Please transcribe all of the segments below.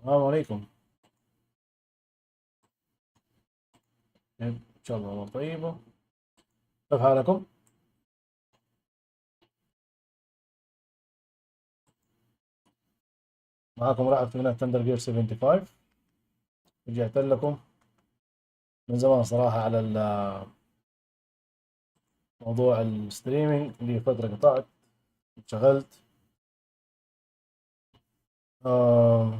السلام عليكم. إن شاء الله أمور طيبة. كيف حالكم؟ معكم راحت في قناة ثندر جير 75. رجعت لكم من زمان صراحة على موضوع الستريمينج، اللي فترة قطعت انشغلت. آه،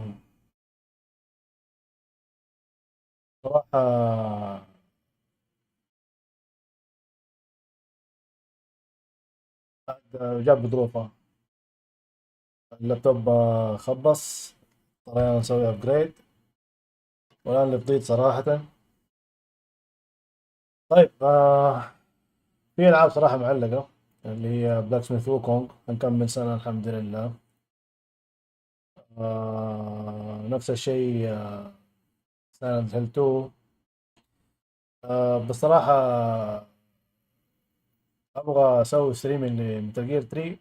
صراحة جاب ظروفه. اللابتوب خبص، اضطرينا نسوي ابجريد، والآن اللي فضيت صراحة. طيب، في ألعاب صراحة معلقة، اللي هي بلاك سميث ووكونغ، نكمل سنة الحمد لله. نفس الشيء، سايلنت هيل 2. بصراحة أبغى أسوي ستريمينج لمتل جير 3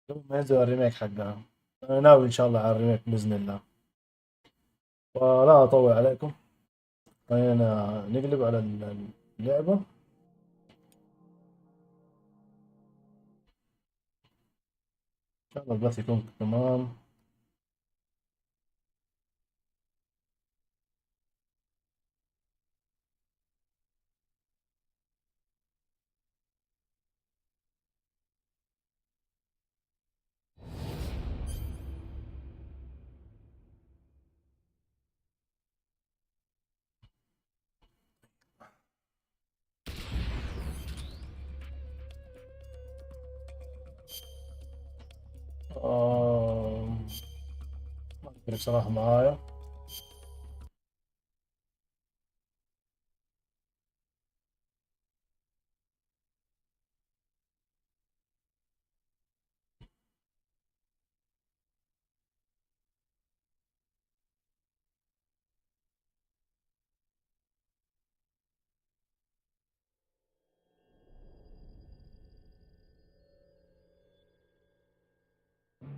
قبل ما ينزل الريميك حقها. أنا ناوي إن شاء الله على الريميك بإذن الله. ولا أطول عليكم، خلينا نقلب على اللعبة. إن شاء الله البث يكون تمام. آه، ما أدري بصراحة معايا.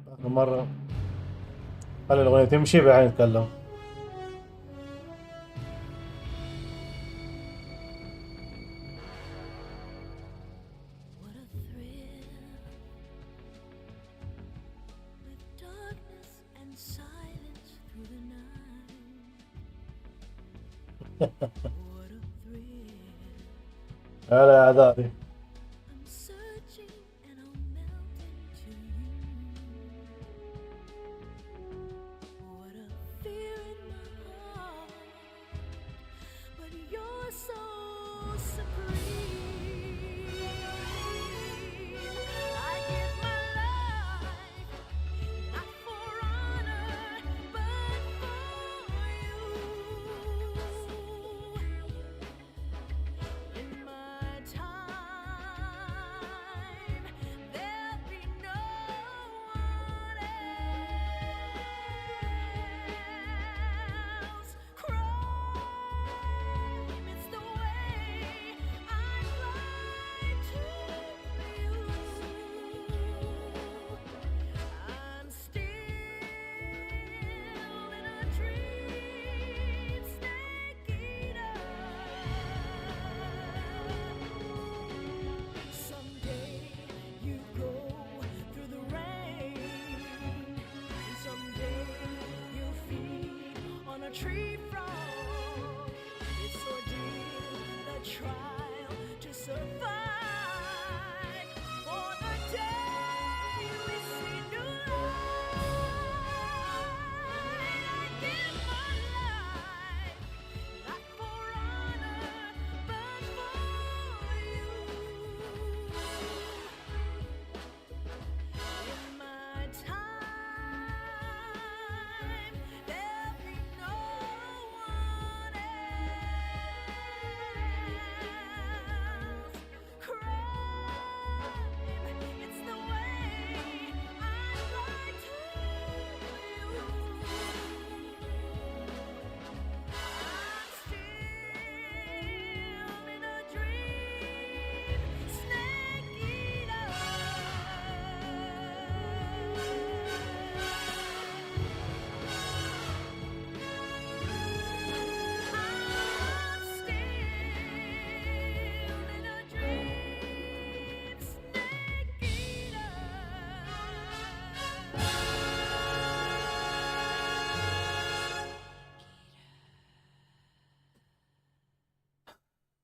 آخر مرة خلي الأغنية تمشي بعدين نتكلم. What a thrill with darkness and silence through the night. What a thrill. هلا يا أعدائي. I'm searching and I'll melt into you. What a fear in my heart, but you're so supreme. I give my life, not for honor, but for you. In my time, there'll be no one else. Crime is the way I fly to you. I'm still in a dream, snake eater. Someday you go through the rain, and someday you'll feed on a tree frog. It's ordeal, the trial to survive. For the day we see new light, I give my life, not for honor, but for you. In my time, there'll be no one else.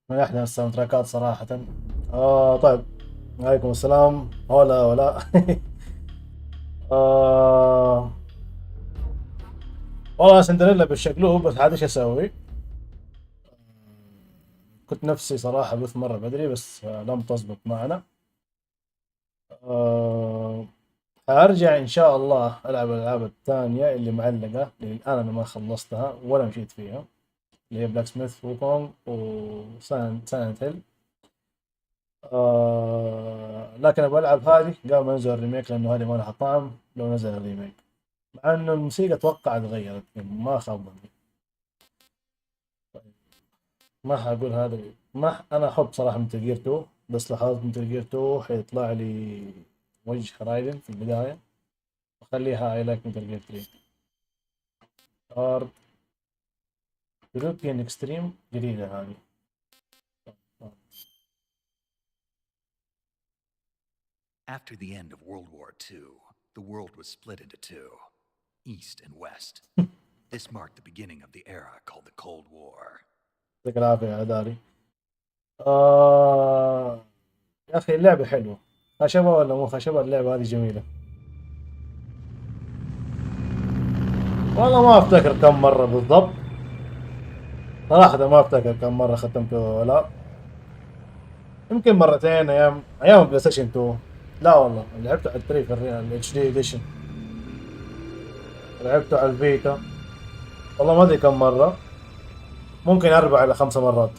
من احلى الساوند تراكات صراحة. طيب، عليكم السلام. هلا ولا. آه والله سندريلا بالشقلوب، بس عاد ايش اسوي؟ كنت نفسي صراحة بث مرة بدري، بس لم تزبط معنا. آه ارجع ان شاء الله العب الالعاب الثانية اللي معلقة، لان الان انا ما خلصتها ولا مشيت فيها، اللي هي بلاك سميث ووكونغ وسايلنت هيل. لكن ابغى العب هذه قبل ما ينزل الريميك، لانه هذه ما لها طعم لو نزل الريميك، مع انه الموسيقى اتوقع اتغيرت، يعني ما خاب ظني. ما حقول هذا، ما انا احب صراحه متل جير 2، بس لاحظت متل جير 2 حيطلع لي وجه رايدن في البدايه، اخليها اي لايك متل جير 3. ارت يوروبيان اكستريم جديده هذه. After the end of World War II, the world was split into two, East and West. This marked the beginning of the era called the Cold War. يعطيك العافيه يا داري. يا اخي اللعبه حلوه، خشبه ولا مو خشبه؟ اللعبه هذه جميله. والله ما افتكر كم مره بالضبط، صراحه ما افتكر كم مره ختمته ولا. يمكن مرتين، ايام بلاي ستيشن 2. لا والله لعبته على التري في الاتش دي اديشن، لعبته على الفيتا. والله ما ادري كم مره، ممكن 4 إلى 5 مرات.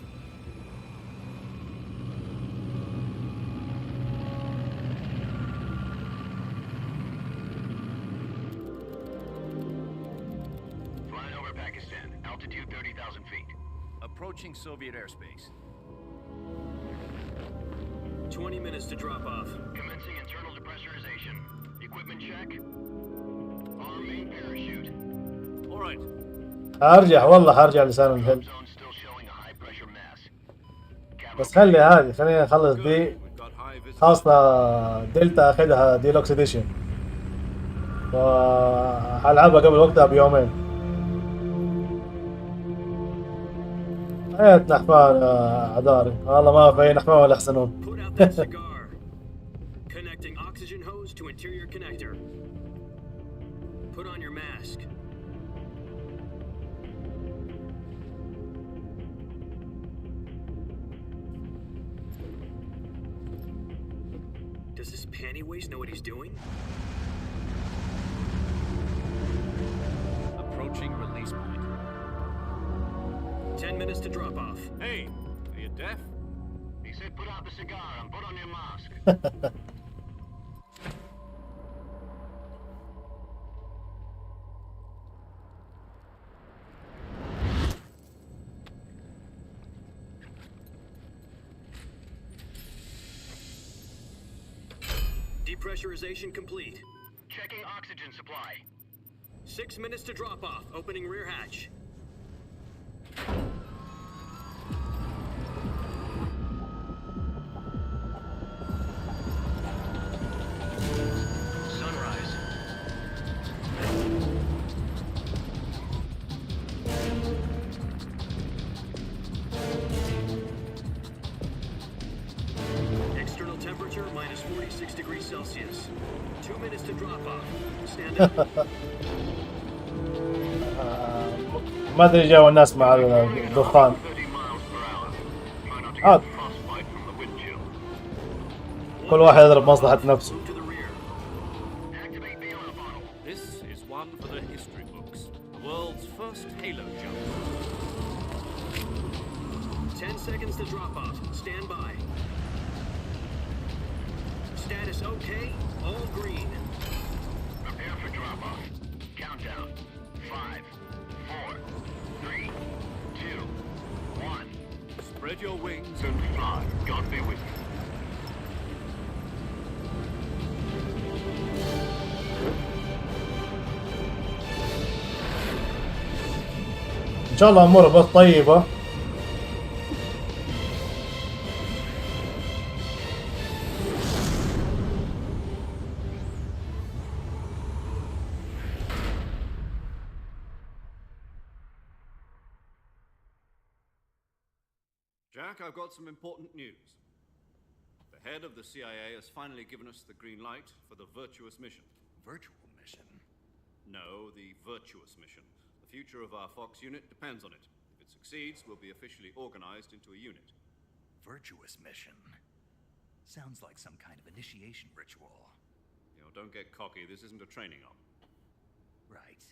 Flying over Pakistan, altitude 30,000 feet. Approaching Soviet airspace. 20 minutes to drop off. Commencing internal depressurization. Equipment check. Arm main parachute. All right. حارجع والله حارجع لسان الهل، Zone still showing a high pressure mass. بس خلي هذه، خلينا نخلص دي. We've got high visibility. خاصة دلتا اخذها ديلوكس اديشن، فحلعبها قبل وقتها بيومين. حياة نحمان عذاري، والله ما في نحمان ولا يحسنون. Put out that cigar. Connecting oxygen hose to interior connector. Put on your mask. Does this panty waste know what he's doing? Approaching release point. 10 minutes to drop off. Hey, are you deaf? He said put out the cigar and put on your mask. Depressurization complete. Checking oxygen supply. 6 minutes to drop off. Opening rear hatch. Sunrise. External temperature minus 46 degrees Celsius. 2 minutes to drop off. Stand up. ما ادري جو الناس مع الدخان. 30 miles per hour. Try not to Ah. get frostbite from the wind chill. كل واحد يضرب مصلحة نفسه. Move to the rear. Activate bailout bottle. This is one for the history books. The world's first halo jump. 10 seconds to drop off. Stand by. Status okay. All green. Prepare for drop off. Countdown. 5, 4, 3, 2, 1. Spread your wings And fly. God be with you. ان شاء الله اموره بس طيبة. Jack, I've got some important news. The head of the CIA has finally given us the green light for the Virtuous mission. Virtual mission? No, the Virtuous mission. The future of our Fox unit depends on it. If it succeeds, we'll be officially organized into a unit. Virtuous mission? Sounds like some kind of initiation ritual. You know, don't get cocky. This isn't a training op. Right.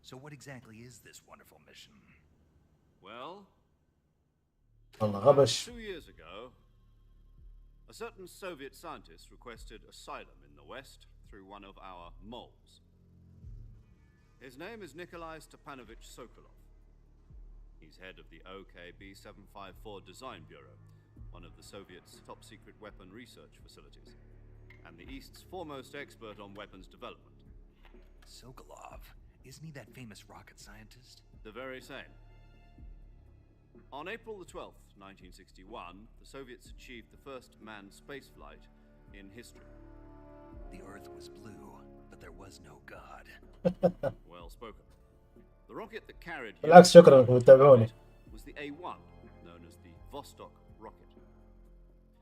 So what exactly is this wonderful mission? Well, والله غبش. 2 years ago, a certain Soviet scientist requested asylum in the West through one of our moles. His name is Nikolai Stepanovich Sokolov. He's head of the OKB 754 Design Bureau, one of the Soviets' top-secret weapon research facilities, and the East's foremost expert on weapons development. Sokolov? Isn't he that famous rocket scientist? The very same. On April the 12th, 1961, the Soviets achieved the first manned spaceflight in history. The Earth was blue, but there was no God. Well spoken. The rocket that carried بالعكس شكرا انكم تتابعوني. was the A-1, known as the Vostok rocket.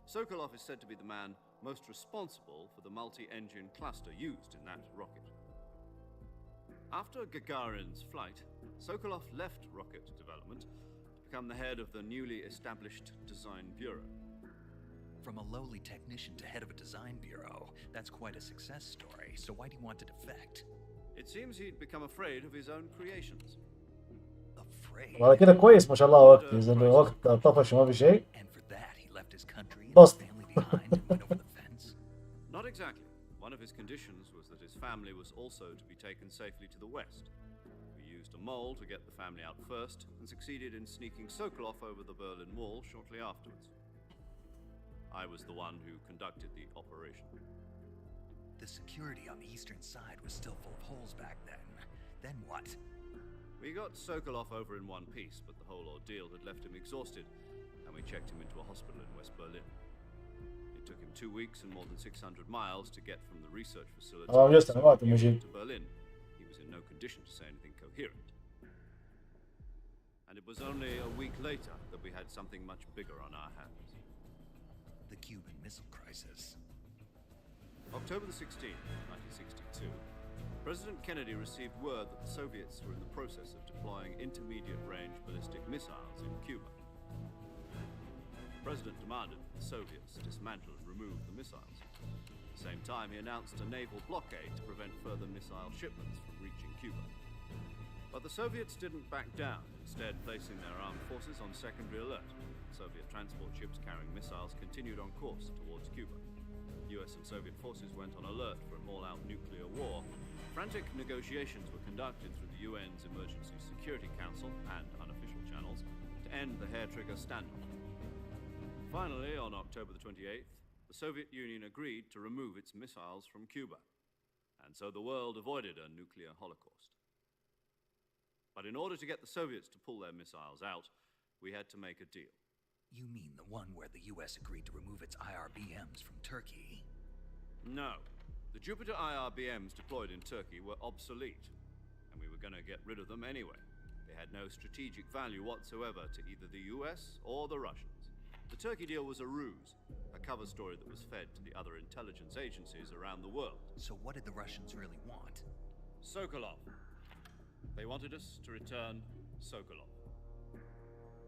Sokolov is said to be the man most responsible for the multi-engine cluster used in that rocket. After Gagarin's flight, Sokolov left rocket development to become the head of the newly established Design Bureau. From a lowly technician to head of a design bureau, that's quite a success story. So why do you want to defect? It seems he'd become afraid of his own creations. Afraid? والله كده كويس ما شاء الله وقتي إذا الوقت طفش وما في شيء. And for that, he left his country and his Lost. family behind and went over the fence? Not exactly. One of his conditions was that his family was also to be taken safely to the west. We used a mole to get the family out first and succeeded in sneaking Sokolov over the Berlin Wall shortly afterwards. I was the one who conducted the operation. The security on the eastern side was still full of holes back then. Then what? We got Sokolov over in one piece, but the whole ordeal had left him exhausted, and we checked him into a hospital in West Berlin. It took him 2 weeks and more than 600 miles to get from the research facility just أنا مجيب. to Berlin. He was in no condition to say anything coherent. And it was only a week later that we had something much bigger on our hands. The Cuban Missile Crisis. October the 16th, 1962, President Kennedy received word that the Soviets were in the process of deploying intermediate-range ballistic missiles in Cuba. The President demanded that the Soviets dismantle and remove the missiles. At the same time, he announced a naval blockade to prevent further missile shipments from reaching Cuba. But the Soviets didn't back down, instead placing their armed forces on secondary alert. Soviet transport ships carrying missiles continued on course towards Cuba. US and Soviet forces went on alert for an all-out nuclear war. Frantic negotiations were conducted through the UN's Emergency Security Council and unofficial channels to end the hair-trigger standoff. Finally, on October the 28th, the Soviet Union agreed to remove its missiles from Cuba, and so the world avoided a nuclear holocaust. But in order to get the Soviets to pull their missiles out, we had to make a deal. You mean the one where the US agreed to remove its IRBMs from Turkey? No. The Jupiter IRBMs deployed in Turkey were obsolete, and we were going to get rid of them anyway. They had no strategic value whatsoever to either the US or the Russians. The Turkey deal was a ruse, a cover story that was fed to the other intelligence agencies around the world. So what did the Russians really want? Sokolov. They wanted us to return Sokolov.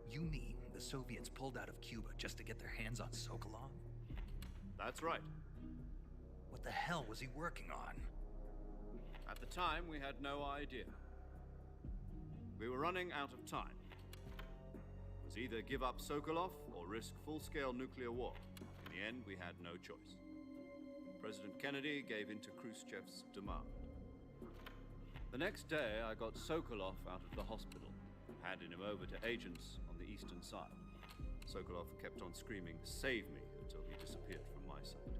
You mean the Soviets pulled out of Cuba just to get their hands on Sokolov? That's right. What the hell was he working on? At the time, we had no idea. We were running out of time. It was either give up Sokolov or risk full-scale nuclear war. In the end, we had no choice. President Kennedy gave in to Khrushchev's demand. The next day, I got Sokolov out of the hospital, handing him over to agents on the eastern side. Sokolov kept on screaming, "Save me," until he disappeared from my side.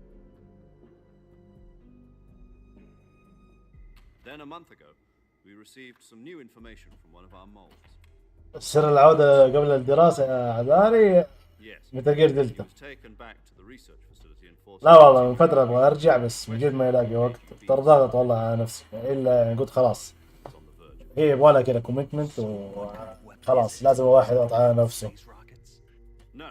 Then a month ago, we received some new information from one of our moles. سر العودة قبل الدراسة يا عذاري. Yes, متل جير he دلتا. was taken back to the research facility and forced. لا والله من فترة أبغى أرجع بس من جد ما يلاقي وقت. ترى ضاغط والله على نفسي إلا يعني قلت خلاص. on the verge. هي يبغى لها كذا كوميتمنت وخلاص لازم واحد يضغط على نفسه. Space rockets? No.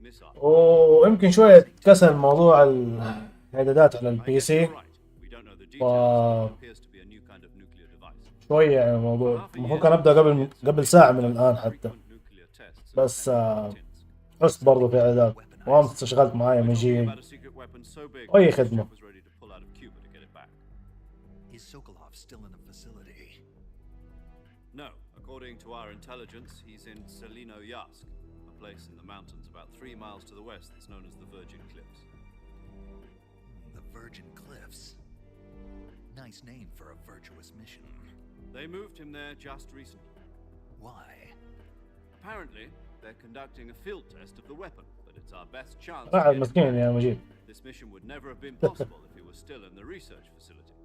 Missile. ويمكن شوية كسر موضوع الإعدادات على I البي guess سي you're right. We don't know the details. It appears to be a new kind of nuclear device. شوية يعني الموضوع المفروض كان أبدأ قبل ساعة من الآن حتى، Frequent nuclear tests بس of حس برضو في إعدادات وما اشتغلت معايا We're talking مجيد about a secret weapon so big أي that خدمة. Khrushchev was ready to pull out of Cuba to get it back. Is Sokolov still in the facility? No, according to our intelligence, he's in Selino-Yask, a place in the mountains about 3 miles to the west that's known as the Virgin Cliffs. The Virgin Cliffs. Nice name for a virtuous mission. They moved him there just recently. Why? Apparently, they're conducting a field test of the weapon, but it's our best chance. to قاعد get it مسكين back. يا مجيد. This mission would never have been possible if he was still in the research facility.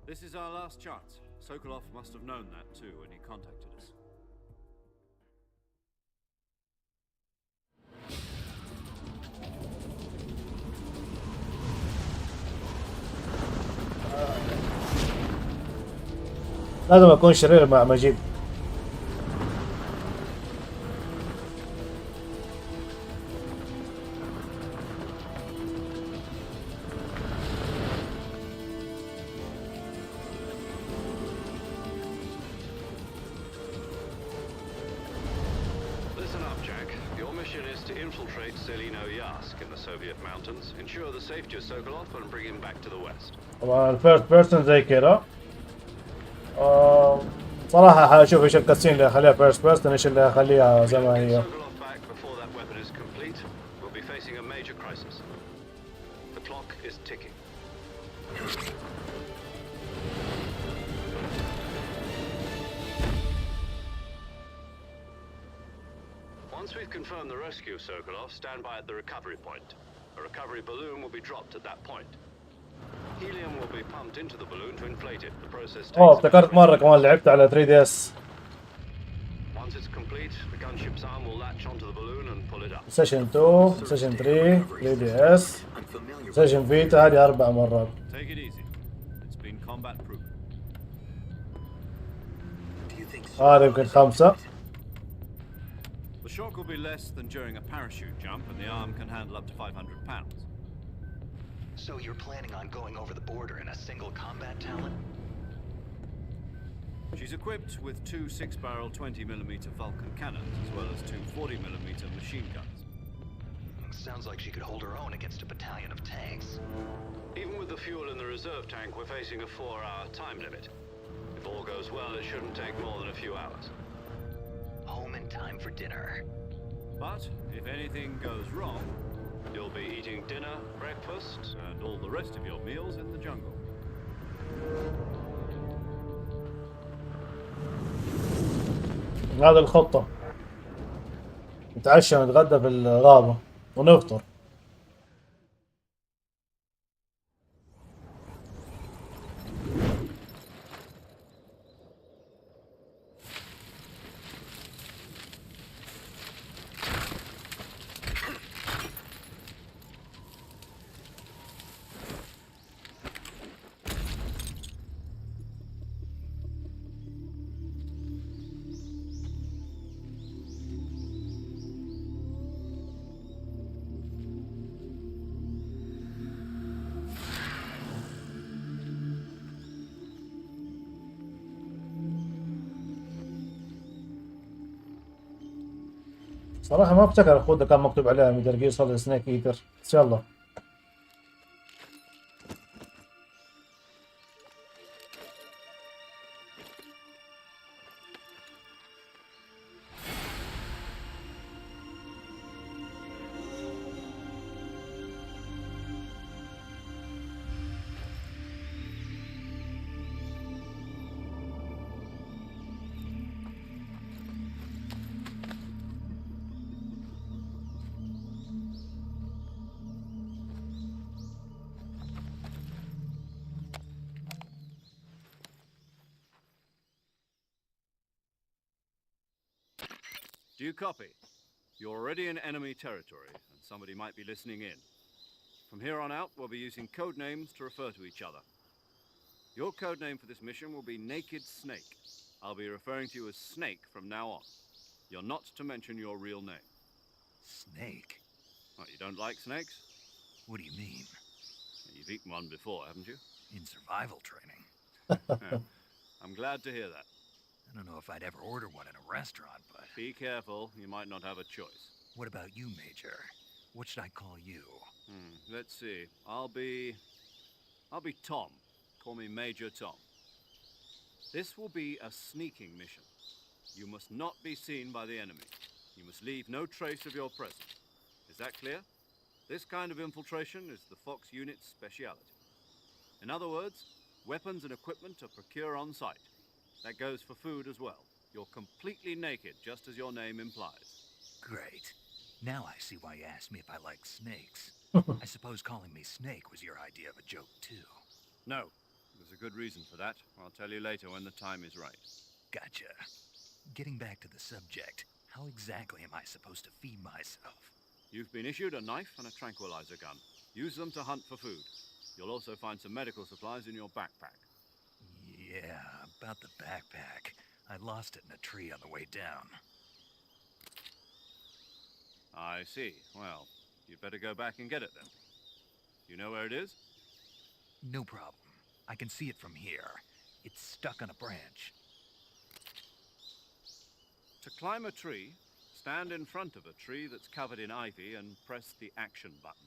This is our last chance. Sokolov must have known that too when he contacted us. لازم أكون شرير مع مجيد. Listen up, Jack. Your mission is to infiltrate Selino-Yask in the Soviet mountains, ensure the safety of Sokolov, and bring him back to the west. طبعا الفيرست بيرسون زي كذا. صراحة حاشوف ايش الكاتسين اللي اخليها فيرست بيرسون ايش اللي اخليها زي ما Get هي. Sokolov back before that weapon is complete, we'll be facing a major crisis. The clock is ticking. Once we've confirmed the rescue of Sokolov, stand by at the recovery point. A recovery balloon will be dropped at that point. Helium will be pumped into the balloon to inflate it. The process takes اوه about افتكرت مرة 20 كمان لعبت على 3DS Once it's complete, the gunship's arm will latch onto the balloon and pull it up. سيشن 2 سيشن 3 3DS سيشن فيتا هذه 4 مرات. Take it easy. It's been combat proven. هذا يمكن 5. The shock will be less than during a parachute jump, and the arm can handle up to 500 pounds. So you're planning on going over the border in a single combat talent? She's equipped with 2 6-barrel 20mm Vulcan cannons, as well as 2 40mm machine guns. Sounds like she could hold her own against a battalion of tanks. Even with the fuel in the reserve tank, we're facing a 4-hour time limit. If all goes well, it shouldn't take more than a few hours. Home in time for dinner. But if anything goes wrong, you'll be eating dinner, breakfast, and all the rest of your meals in the jungle. هذا الخطة نتعشى ونتغدى في الغابة ونفطر. صراحة ما بفتكر اخوه كان مكتوب عليها ميتال جير سوليد سنيك ايتر، بس يلا. Do you copy? You're already in enemy territory, and somebody might be listening in. From here on out, we'll be using code names to refer to each other. Your code name for this mission will be Naked Snake. I'll be referring to you as Snake from now on. You're not to mention your real name. Snake? What, you don't like snakes? What do you mean? You've eaten one before, haven't you? In survival training? Yeah. I'm glad to hear that. I don't know if I'd ever order one in a restaurant, but... Be careful, you might not have a choice. What about you, Major? What should I call you? Let's see. I'll be Tom. Call me Major Tom. This will be a sneaking mission. You must not be seen by the enemy. You must leave no trace of your presence. Is that clear? This kind of infiltration is the Fox unit's speciality. In other words, weapons and equipment are procured on site. That goes for food as well. You're completely naked, just as your name implies. Great. Now I see why you asked me if I like snakes. I suppose calling me Snake was your idea of a joke, too. No, there's a good reason for that. I'll tell you later when the time is right. Gotcha. Getting back to the subject, how exactly am I supposed to feed myself? You've been issued a knife and a tranquilizer gun. Use them to hunt for food. You'll also find some medical supplies in your backpack. Yeah, about the backpack. I lost it in a tree on the way down. I see. Well, you'd better go back and get it then. You know where it is? No problem. I can see it from here. It's stuck on a branch. To climb a tree, stand in front of a tree that's covered in ivy and press the action button.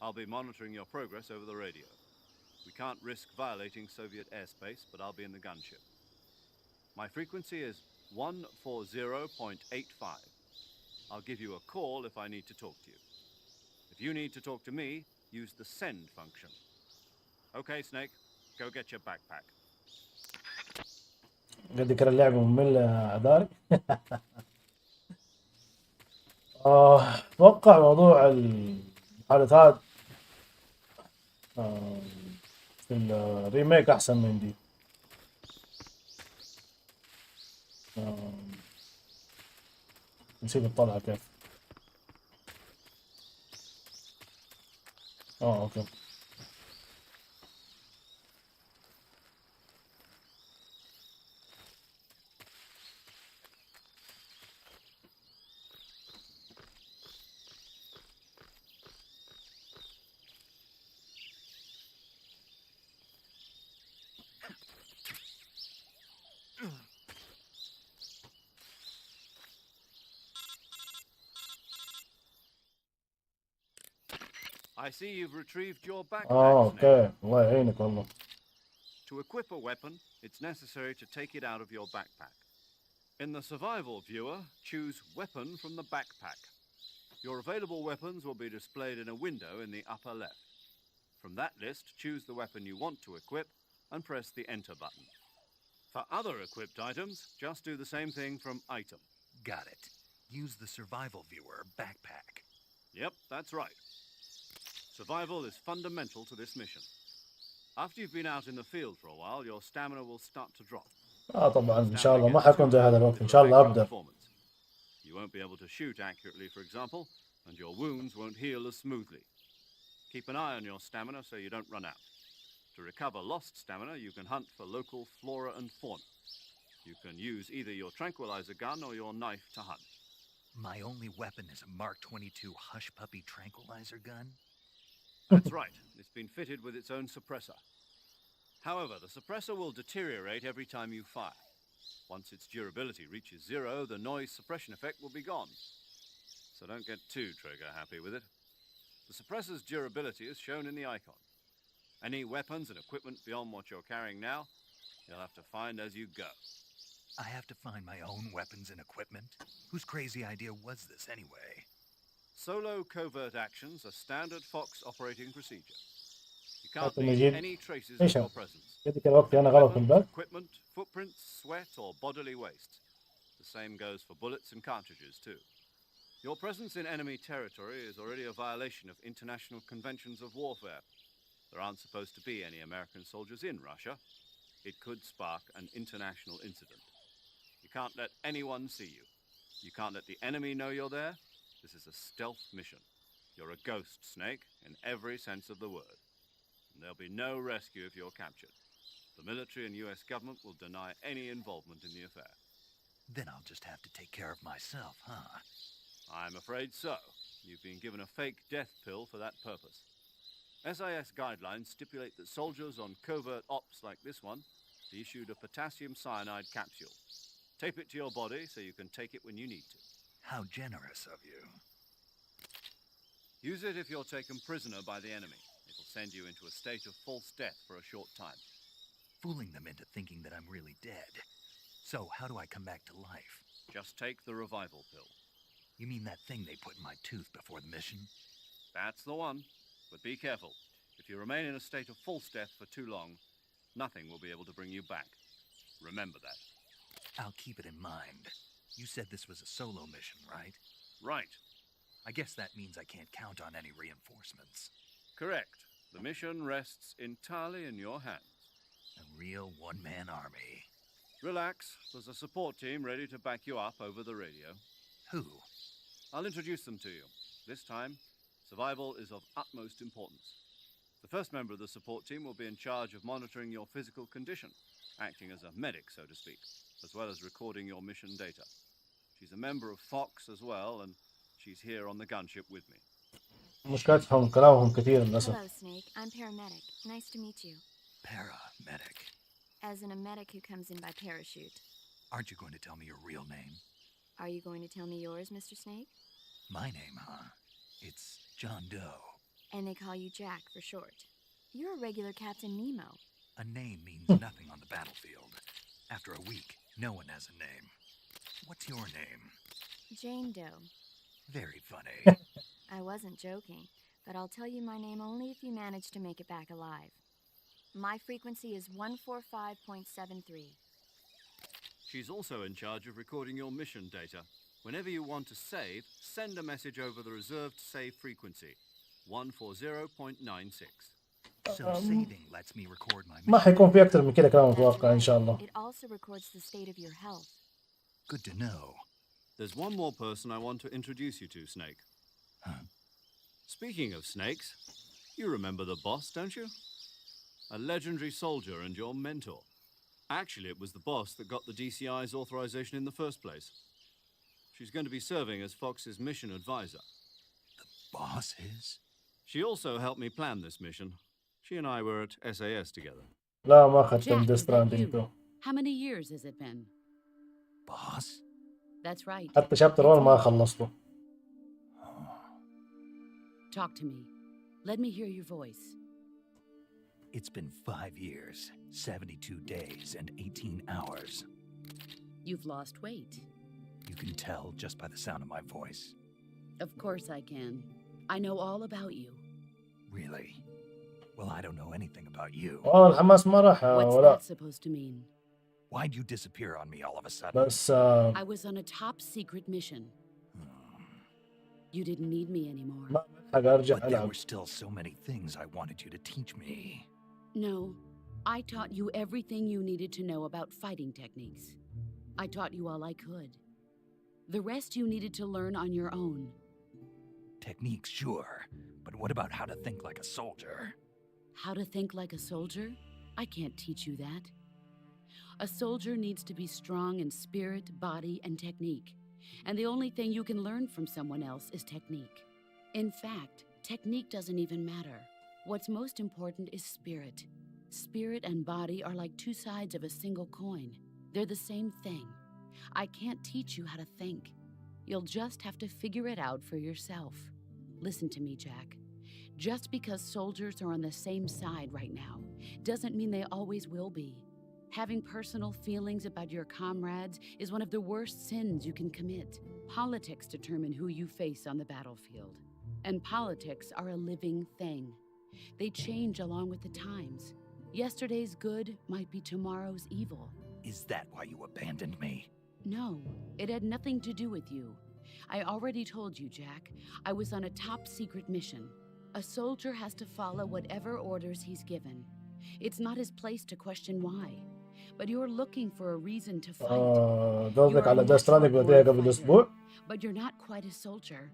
I'll be monitoring your progress over the radio. We can't risk violating Soviet airspace, but I'll be in the gunship. My frequency is 140.85. I'll give you a call if I need to talk to you. If you need to talk to me, use the send function. Okay, Snake, go get your backpack. قد كان اللعبة مملة داري. أتوقع موضوع المحادثات في الريميك أحسن من دي. نسيب الطلعة كيف. أوكي. I see you've retrieved your backpack, Snake. أوكي. الله يعينك والله. To equip a weapon, it's necessary to take it out of your backpack. In the survival viewer, choose Weapon from the backpack. Your available weapons will be displayed in a window in the upper left. From that list, choose the weapon you want to equip and press the Enter button. For other equipped items, just do the same thing from Item. Got it. Use the survival viewer backpack. Yep, that's right. Survival is fundamental to this mission. After you've been out in the field for a while, your stamina will start to drop. طبعا إن شاء الله ما حكون زي هذا الوقت. إن شاء الله أبدأ. You won't be able to shoot accurately, for example, and your wounds won't heal as smoothly. Keep an eye on your stamina so you don't run out. To recover lost stamina, you can hunt for local flora and fauna. You can use either your tranquilizer gun or your knife to hunt. My only weapon is a Mark 22 Hush Puppy tranquilizer gun? That's right. It's been fitted with its own suppressor. However, the suppressor will deteriorate every time you fire. Once its durability reaches 0, the noise suppression effect will be gone. So don't get too trigger happy with it. The suppressor's durability is shown in the icon. Any weapons and equipment beyond what you're carrying now, you'll have to find as you go. I have to find my own weapons and equipment? Whose crazy idea was this anyway? Solo covert actions are standard Fox operating procedure. You can't طيب leave نجيب any traces of إيش your presence. قد كان وقتي أنا غلط من Weapons, بعد. equipment, footprints, sweat, or bodily waste. The same goes for bullets and cartridges, too. Your presence in enemy territory is already a violation of international conventions of warfare. There aren't supposed to be any American soldiers in Russia. It could spark an international incident. You can't let anyone see you. You can't let the enemy know you're there. This is a stealth mission. You're a ghost, Snake, in every sense of the word. And there'll be no rescue if you're captured. The military and US government will deny any involvement in the affair. Then I'll just have to take care of myself, huh? I'm afraid so. You've been given a fake death pill for that purpose. SIS guidelines stipulate that soldiers on covert ops like this one be issued a potassium cyanide capsule. Tape it to your body so you can take it when you need to. How generous of you. Use it if you're taken prisoner by the enemy. It'll send you into a state of false death for a short time. Fooling them into thinking that I'm really dead. So how do I come back to life? Just take the revival pill. You mean that thing they put in my tooth before the mission? That's the one. But be careful. If you remain in a state of false death for too long, nothing will be able to bring you back. Remember that. I'll keep it in mind. You said this was a solo mission, right? Right. I guess that means I can't count on any reinforcements. Correct. The mission rests entirely in your hands. A real one-man army. Relax. There's a support team ready to back you up over the radio. Who? I'll introduce them to you. This time, survival is of utmost importance. The first member of the support team will be in charge of monitoring your physical condition, acting as a medic, so to speak, as well as recording your mission data. She's a member of Fox as well, and she's here on the gunship with me. مش قاعد تفهم كلامهم كثير للأسف. Hello, Snake. I'm paramedic. Nice to meet you. Paramedic. As in a medic who comes in by parachute. Aren't you going to tell me your real name? Are you going to tell me yours, Mr. Snake? My name, huh? It's John Doe. And they call you Jack for short. You're a regular Captain Nemo. A name means nothing on the battlefield. After a week, no one has a name. What's your name? Jane Doe. Very funny. I wasn't joking, but I'll tell you my name only if you manage to make it back alive. My frequency is 145.73. She's also in charge of recording your mission data. Whenever you want to save, send a message over the reserved save frequency, 140.96. So saving lets me record my ما mission. حيكون في أكثر من كده كلام That's متوقع إن شاء الله. right. It also records the state of your health. Good to know. There's one more person I want to introduce you to, Snake. Huh? Speaking of snakes, you remember the boss, don't you? A legendary soldier and your mentor. Actually, it was the boss that got the DCI's authorization in the first place. She's going to be serving as Fox's mission advisor. Boss is? She also helped me plan this mission. She and I were at SAS together. لا ما أخذت Jack, Death is that Stranding 2. you? How many years has it been? Boss? That's right. حتى شابتر 1 ما خلصته. Talk to me. Let me hear your voice. It's been 5 years, 72 days, and 18 hours. You've lost weight. You can tell just by the sound of my voice. Of course I can. I know all about you. Really? Well, I don't know anything about you. والله الحماس ما راح What's ولا that supposed to mean? Why'd you disappear on me all of a sudden? بس I was on a top secret mission. Hmm. You didn't need me anymore. ما ألحق أرجع But there ألعب. were still so many things I wanted you to teach me. No, I taught you everything you needed to know about fighting techniques. I taught you all I could. The rest you needed to learn on your own. Techniques, sure. But what about how to think like a soldier? How to think like a soldier? I can't teach you that. A soldier needs to be strong in spirit, body, and technique. And the only thing you can learn from someone else is technique. In fact, technique doesn't even matter. What's most important is spirit. Spirit and body are like two sides of a single coin. They're the same thing. I can't teach you how to think. You'll just have to figure it out for yourself. Listen to me, Jack. Just because soldiers are on the same side right now doesn't mean they always will be. Having personal feelings about your comrades is one of the worst sins you can commit. Politics determine who you face on the battlefield. And politics are a living thing. They change along with the times. Yesterday's good might be tomorrow's evil. Is that why you abandoned me? No, it had nothing to do with you. I already told you, Jack. I was on a top secret mission. A soldier has to follow whatever orders he's given. It's not his place to question why. But you're looking for a reason to fight. قصدك You're على a Death Stranding natural بديها born قبل fighter, أسبوع. But you're not quite a soldier.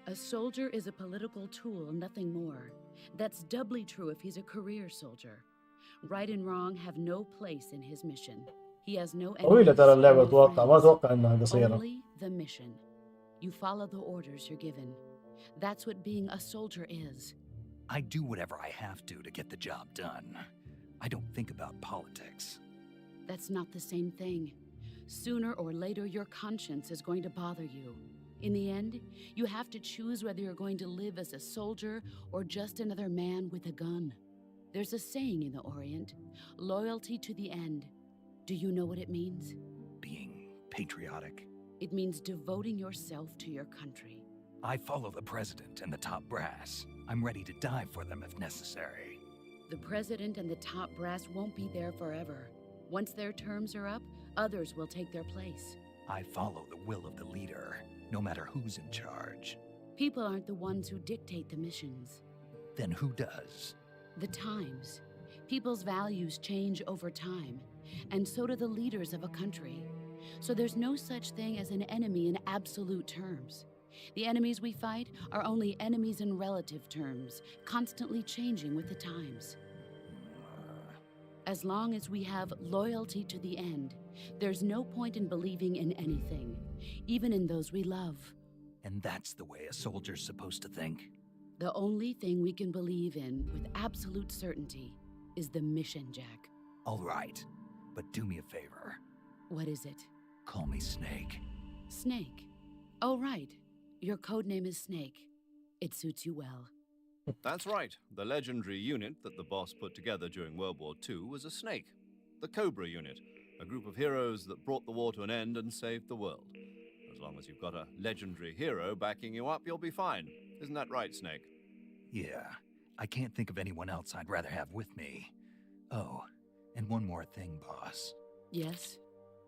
A soldier is a political tool, nothing more. That's doubly true if he's a career soldier. Right and wrong have no place in his mission. He has no طويلة enemies, ترى اللعبة no أتوقع ما friends. أتوقع إنها قصيرة. Only the mission. You follow the orders you're given. That's what being a soldier is. I do whatever I have to get the job done. I don't think about politics. That's not the same thing. Sooner or later, your conscience is going to bother you. In the end, you have to choose whether you're going to live as a soldier or just another man with a gun. There's a saying in the Orient, loyalty to the end. Do you know what it means? Being patriotic. It means devoting yourself to your country. I follow the president and the top brass. I'm ready to die for them if necessary. The president and the top brass won't be there forever. Once their terms are up, others will take their place. I follow the will of the leader, no matter who's in charge. People aren't the ones who dictate the missions. Then who does? The times. People's values change over time, and so do the leaders of a country. So there's no such thing as an enemy in absolute terms. The enemies we fight are only enemies in relative terms, constantly changing with the times. As long as we have loyalty to the end, there's no point in believing in anything, even in those we love. And that's the way a soldier's supposed to think? The only thing we can believe in with absolute certainty is the mission, Jack. All right, but do me a favor. What is it? Call me Snake. Snake. Oh, right. Your codename is Snake. It suits you well. That's right. The legendary unit that the boss put together during World War II was a snake. The Cobra unit, a group of heroes that brought the war to an end and saved the world. As long as you've got a legendary hero backing you up, you'll be fine. Isn't that right, Snake? Yeah, I can't think of anyone else I'd rather have with me. Oh, and one more thing, boss. Yes?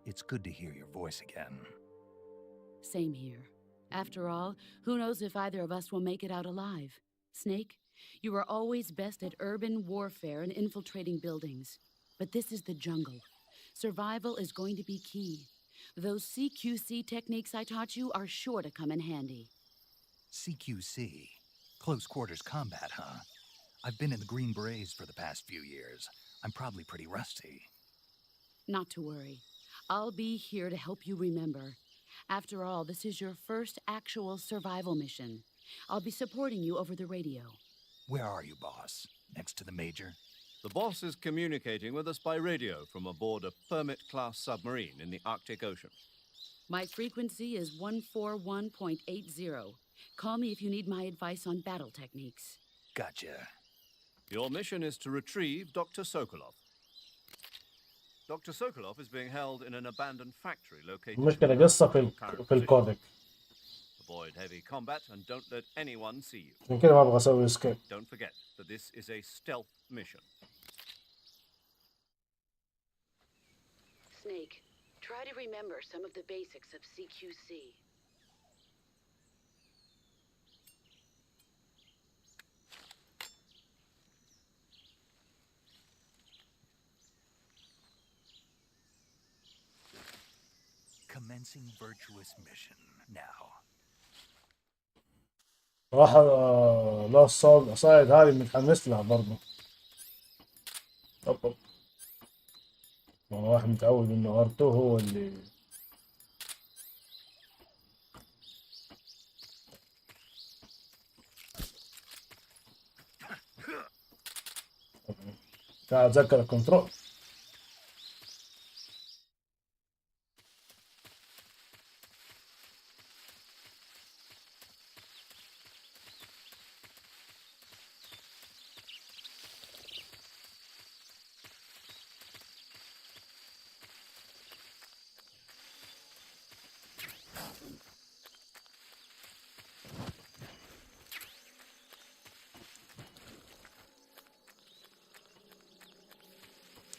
It's good to hear your voice again. Same here. After all, who knows if either of us will make it out alive? Snake, you are always best at urban warfare and infiltrating buildings. But this is the jungle. Survival is going to be key. Those CQC techniques I taught you are sure to come in handy. CQC? Close quarters combat, huh? I've been in the Green Berets for the past few years. I'm probably pretty rusty. Not to worry. I'll be here to help you remember. After all, this is your first actual survival mission. I'll be supporting you over the radio. Where are you, boss? Next to the Major? The boss is communicating with us by radio from aboard a Permit-class submarine in the Arctic Ocean. My frequency is 141.80. Call me if you need my advice on battle techniques. Gotcha. Your mission is to retrieve Dr. Sokolov. Dr. Sokolov is being held in an abandoned factory located... المشكلة قصة في الكودك. Avoid heavy combat and don't let anyone see you. عشان كده ما أبغى أسوي اسكيب. Don't forget that this is a stealth mission. Snake, try to remember some of the basics of CQC. Commencing virtuous mission now. راح لا الصايد هذه متحمس لها برضه. أوب. والله واحد متعود إنه أرتو هو اللي قاعد أتذكر الكنترول.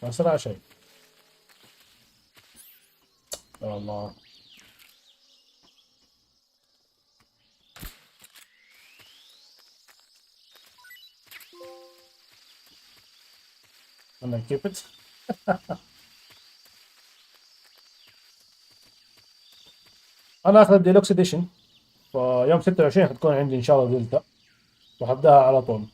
ما صنع شيء. يا الله. أنا keep it. أنا أخذ الديلوكس إديشن، فيوم 26 حتكون عندي إن شاء الله دلتا، وحبدأها على طول.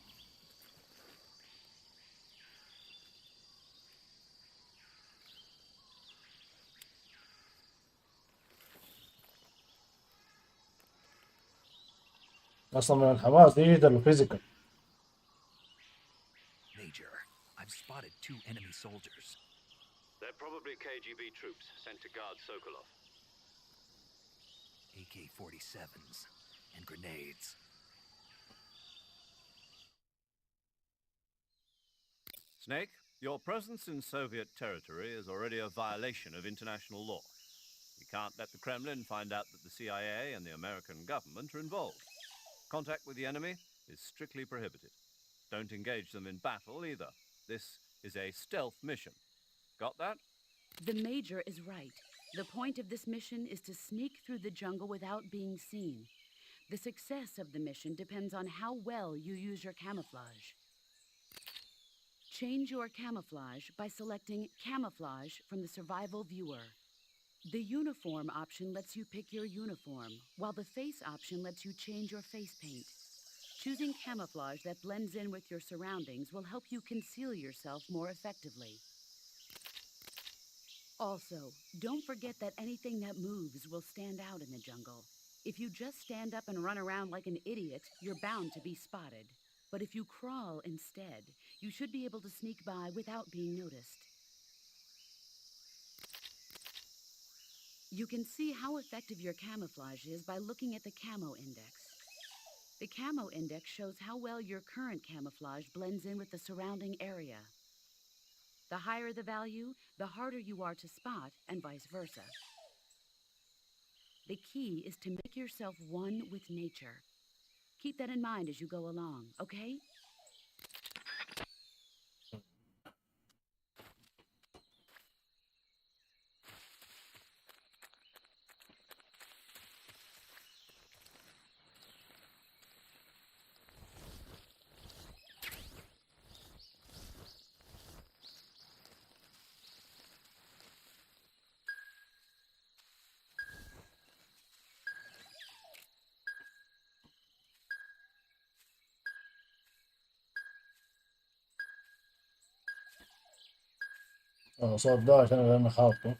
اصلا من الحماس دي ده الفيزيكال. Major, I've spotted 2 enemy soldiers. They're probably KGB troops sent to guard Sokolov. AK-47s and grenades. Snake, your presence in Soviet territory is already a violation of international law. You can't let the Kremlin find out that the CIA and the American government are involved. Contact with the enemy is strictly prohibited. Don't engage them in battle either. This is a stealth mission. Got that? The Major is right. The point of this mission is to sneak through the jungle without being seen. The success of the mission depends on how well you use your camouflage. Change your camouflage by selecting Camouflage from the Survival Viewer. The Uniform option lets you pick your uniform, while the Face option lets you change your face paint. Choosing camouflage that blends in with your surroundings will help you conceal yourself more effectively. Also, don't forget that anything that moves will stand out in the jungle. If you just stand up and run around like an idiot, you're bound to be spotted. But if you crawl instead, you should be able to sneak by without being noticed. You can see how effective your camouflage is by looking at the Camo Index. The Camo Index shows how well your current camouflage blends in with the surrounding area. The higher the value, the harder you are to spot, and vice versa. The key is to make yourself one with nature. Keep that in mind as you go along, okay? صوت ده عشان انا حاطه.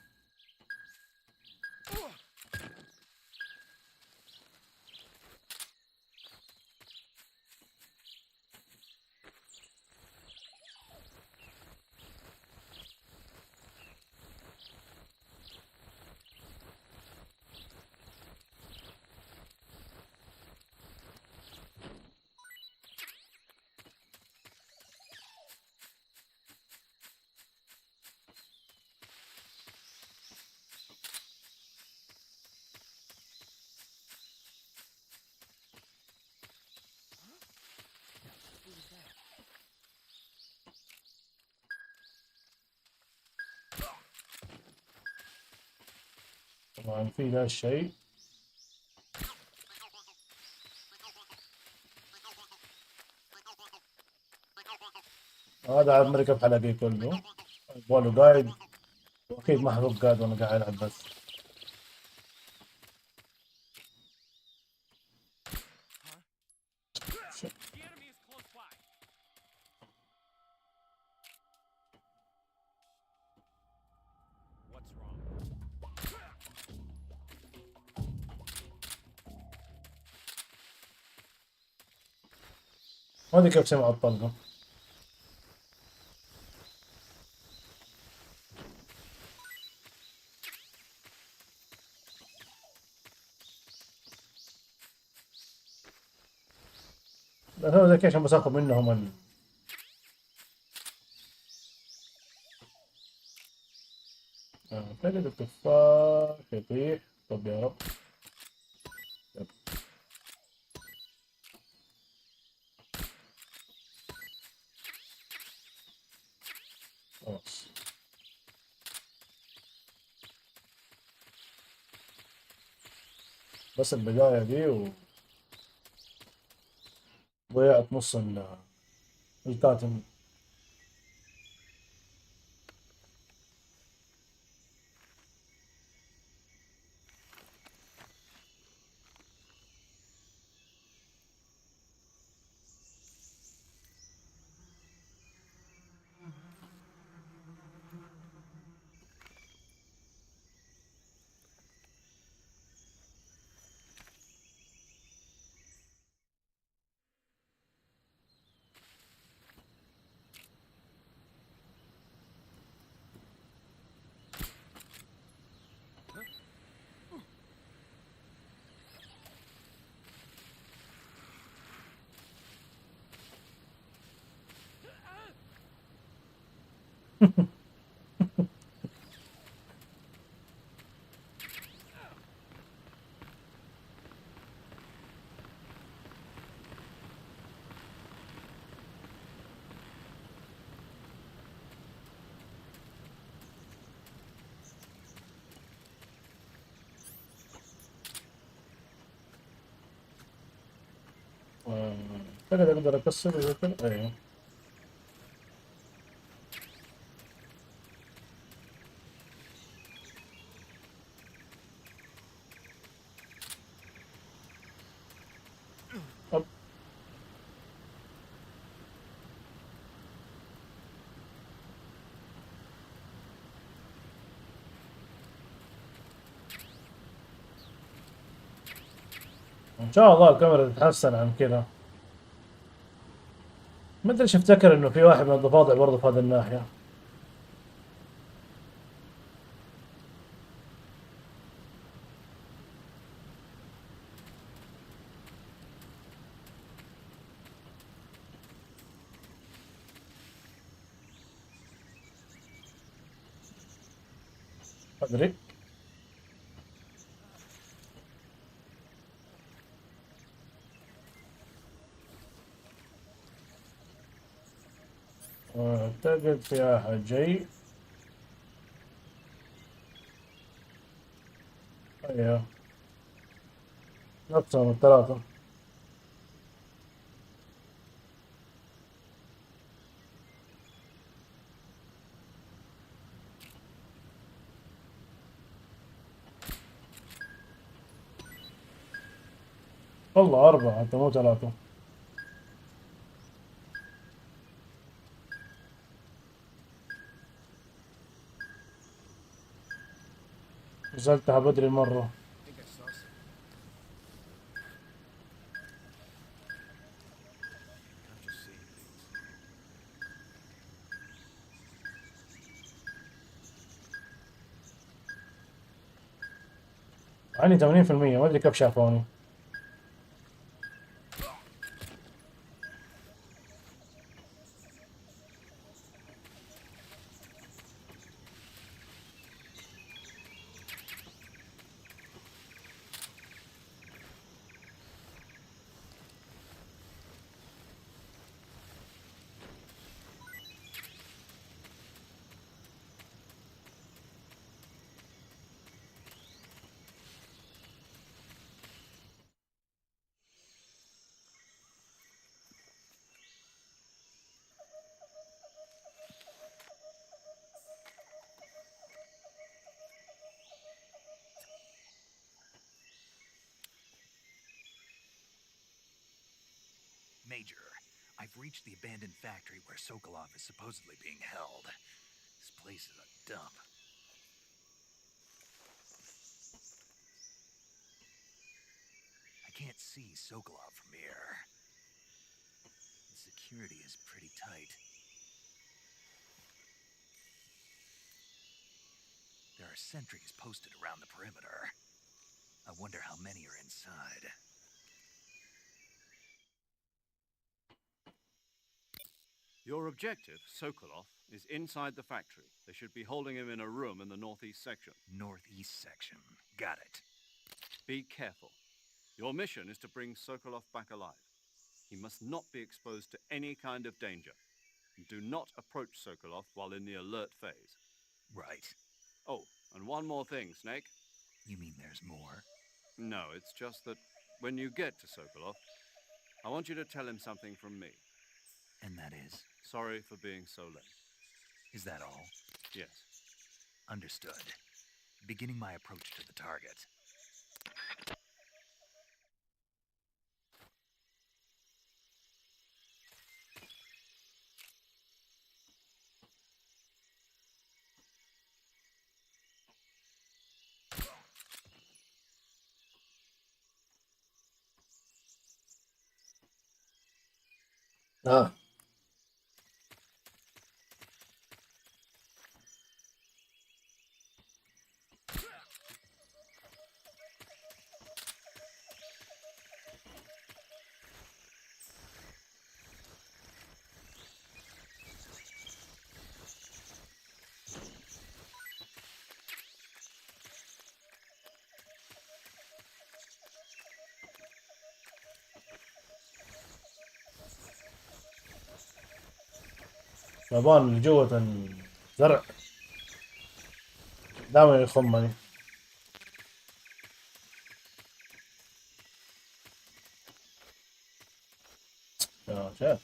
طبعا في ذا الشيء. هذا عاد مركب حلقي كله. يبغاله قايد، واكيد محروق قاعد وانا قاعد العب بس. ما ادري كيف سمع الطلقة. لأن هو ذكي عشان بس اخذ منهم تجد التفاح يطيح. طب يا رب. يب. خلاص. بس البداية دي ضيعت نص الكاتم. اعتقد اقدر اكسر زي كذا. ايوه. أب. ان شاء الله الكاميرا تتحسن عن كذا. ما ادري ايش افتكر انه في واحد من الضفادع برضه في هذه الناحية. ادري. اعتقد في احد جاي. ايوه. نفسهم الثلاثة. والله أربعة حتى مو ثلاثة. نزلتها بدري مرة. عندي 80%، ما أدري كيف شافوني. Major, I've reached the abandoned factory where Sokolov is supposedly being held. This place is a dump. I can't see Sokolov from here. The security is pretty tight. There are sentries posted around the perimeter. I wonder how many are inside. Your objective, Sokolov, is inside the factory. They should be holding him in a room in the northeast section. Northeast section. Got it. Be careful. Your mission is to bring Sokolov back alive. He must not be exposed to any kind of danger. Do not approach Sokolov while in the alert phase. Right. Oh, and one more thing, Snake. You mean there's more? No, it's just that when you get to Sokolov, I want you to tell him something from me. And that is? Sorry for being so late. Is that all? Yes. Understood. Beginning my approach to the target. آه. اليابان اللي جوة الزرع دائما يخمني. يا شيخ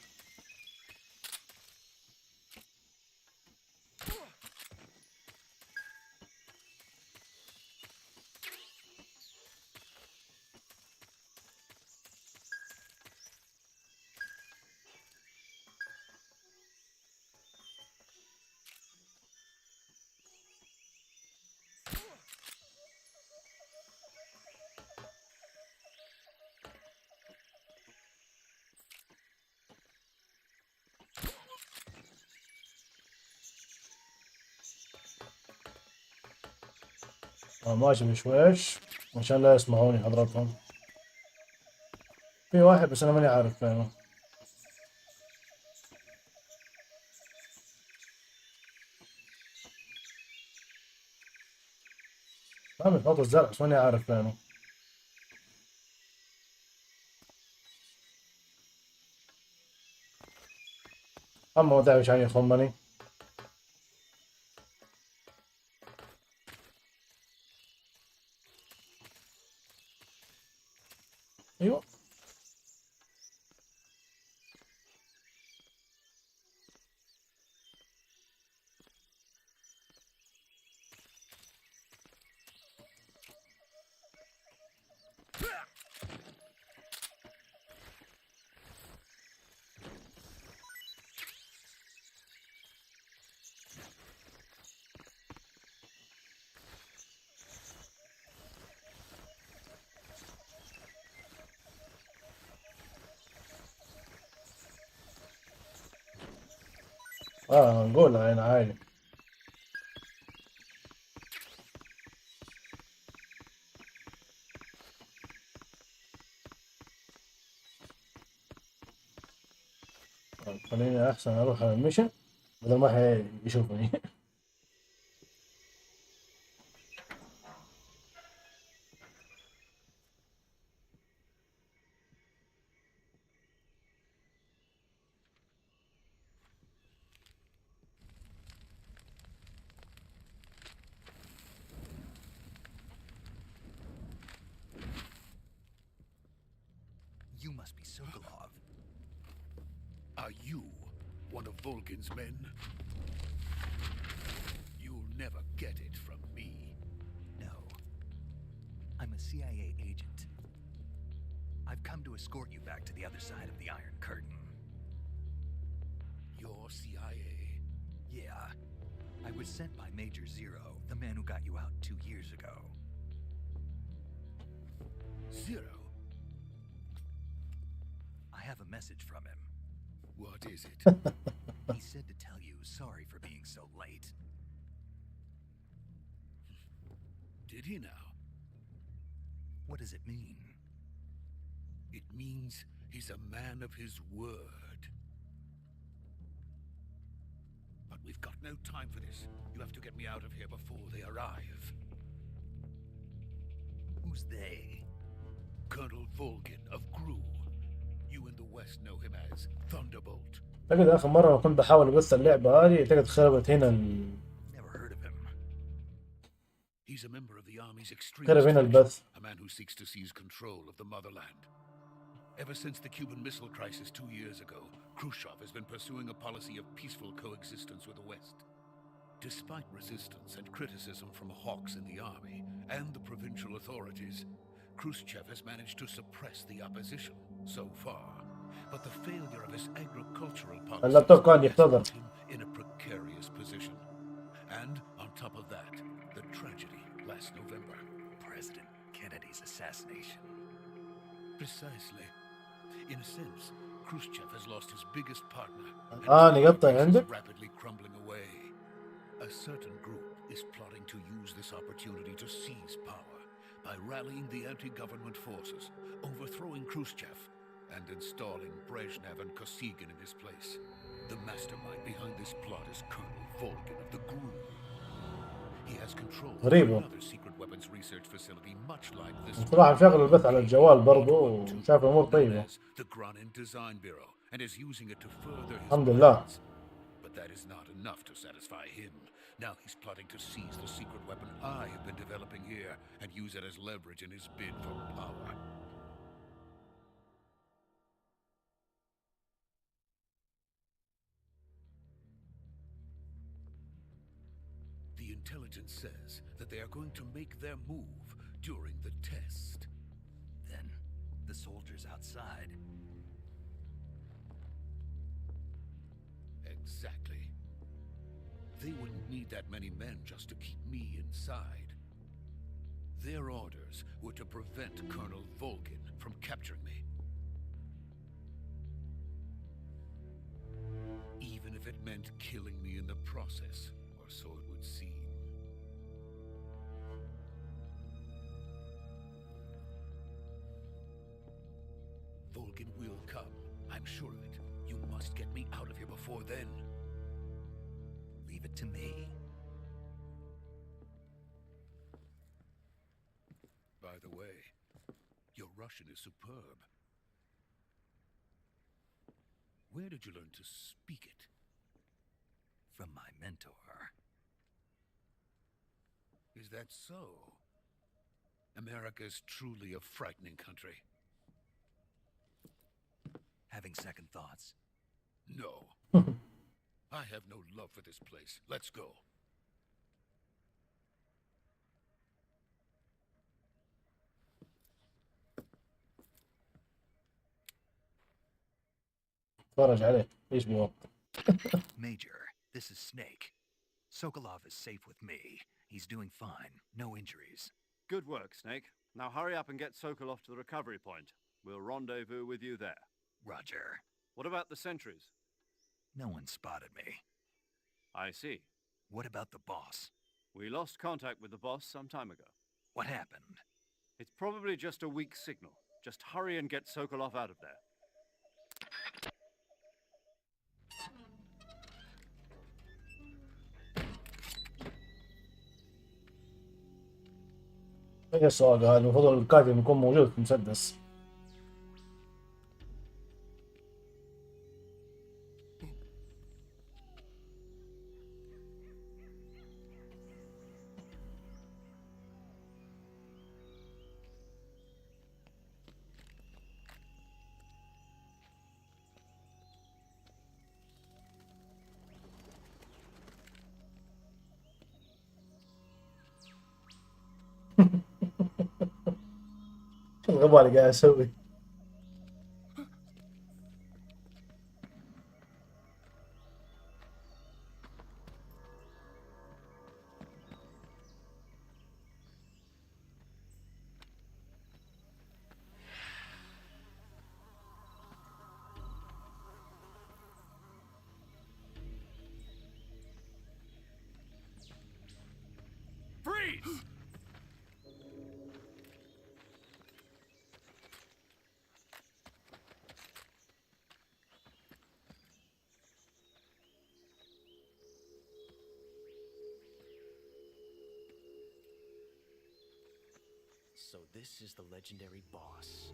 ماشي بشويش عشان لا يسمعوني حضرتهم. في واحد بس انا ماني عارف فينه. عامل خط الزرع بس ماني عارف فينه. اما ما تعرف عشان يخمني. ايوه نقولها هنا عادي. طيب خليني احسن اروح على المشن بدل ما يشوفني. You must be Sokolov. Are you one of Volgin's men? You'll never get it from me. No. I'm a CIA agent. I've come to escort you back to the other side of the Iron Curtain. You're CIA? Yeah. I was sent by Major Zero, the man who got you out 2 years ago. Zero? I have a message from him. What is it? He said to tell you sorry for being so late. Did he now? What does it mean? It means he's a man of his word. But we've got no time for this. You have to get me out of here before they arrive. Who's they? Colonel Volgin of GRU. You in the West know him as Thunderbolt. اعتقد اخر مرة كنت بحاول ابث اللعبة هذه اعتقد خربت هنا Never heard of him. He's a member of the Army's extremist خرب هنا faction, البث. a man who seeks to seize control of the motherland. Ever since the Cuban Missile Crisis 2 years ago, Khrushchev has been pursuing a policy of peaceful coexistence with the West. Despite resistance and criticism from hawks in the army and the provincial authorities, Khrushchev has managed to suppress the opposition so far. But the failure of his agricultural اللابتوب policies كان has يحتضر. put him in a precarious position. And on top of that, the tragedy last November. President Kennedy's assassination. Precisely. In a sense, Khrushchev has lost his biggest partner. and his الآن يقطع power base عندك. is rapidly crumbling away. A certain group is plotting to use this opportunity to seize power by rallying the anti-government forces, overthrowing Khrushchev, and installing Brezhnev and Kosygin in his place. The mastermind behind this plot is Colonel Volgin of the GRU. He has control over غريبة. another secret weapons research facility much like this صراحة مشغل البث على الجوال برضو وشايف الأمور known طيبة. as the Granin Design Bureau, and is using it to further his الحمد لله. plans. But that is not enough to satisfy him. Now he's plotting to seize the secret weapon I have been developing here and use it as leverage in his bid for power. The intelligence says that they are going to make their move during the test. Then, the soldiers outside. Exactly. They wouldn't need that many men just to keep me inside. Their orders were to prevent Colonel Volgin from capturing me. Even if it meant killing me in the process, or so it would seem. Volgin will come. I'm sure of it. You must get me out of here before then. Leave it to me. By the way, your Russian is superb. Where did you learn to speak it? From my mentor. Is that so? America's truly a frightening country. Having second thoughts. No. I have no love for this place. Let's go. اتفرج عليه ايش بيوطي. Major, this is Snake. Sokolov is safe with me. He's doing fine. No injuries. Good work, Snake. Now hurry up and get Sokolov to the recovery point. We'll rendezvous with you there. Roger. What about the sentries? No one spotted me. I see. What about the boss? We lost contact with the boss some time ago. What happened? It's probably just a weak signal. Just hurry and get Sokolov out of there. ايش السؤال هذا؟ المفروض الكاتب يكون موجود في المسدس. شو الغباء اللي قاعد اسوي؟ Freeze! So this is the legendary boss.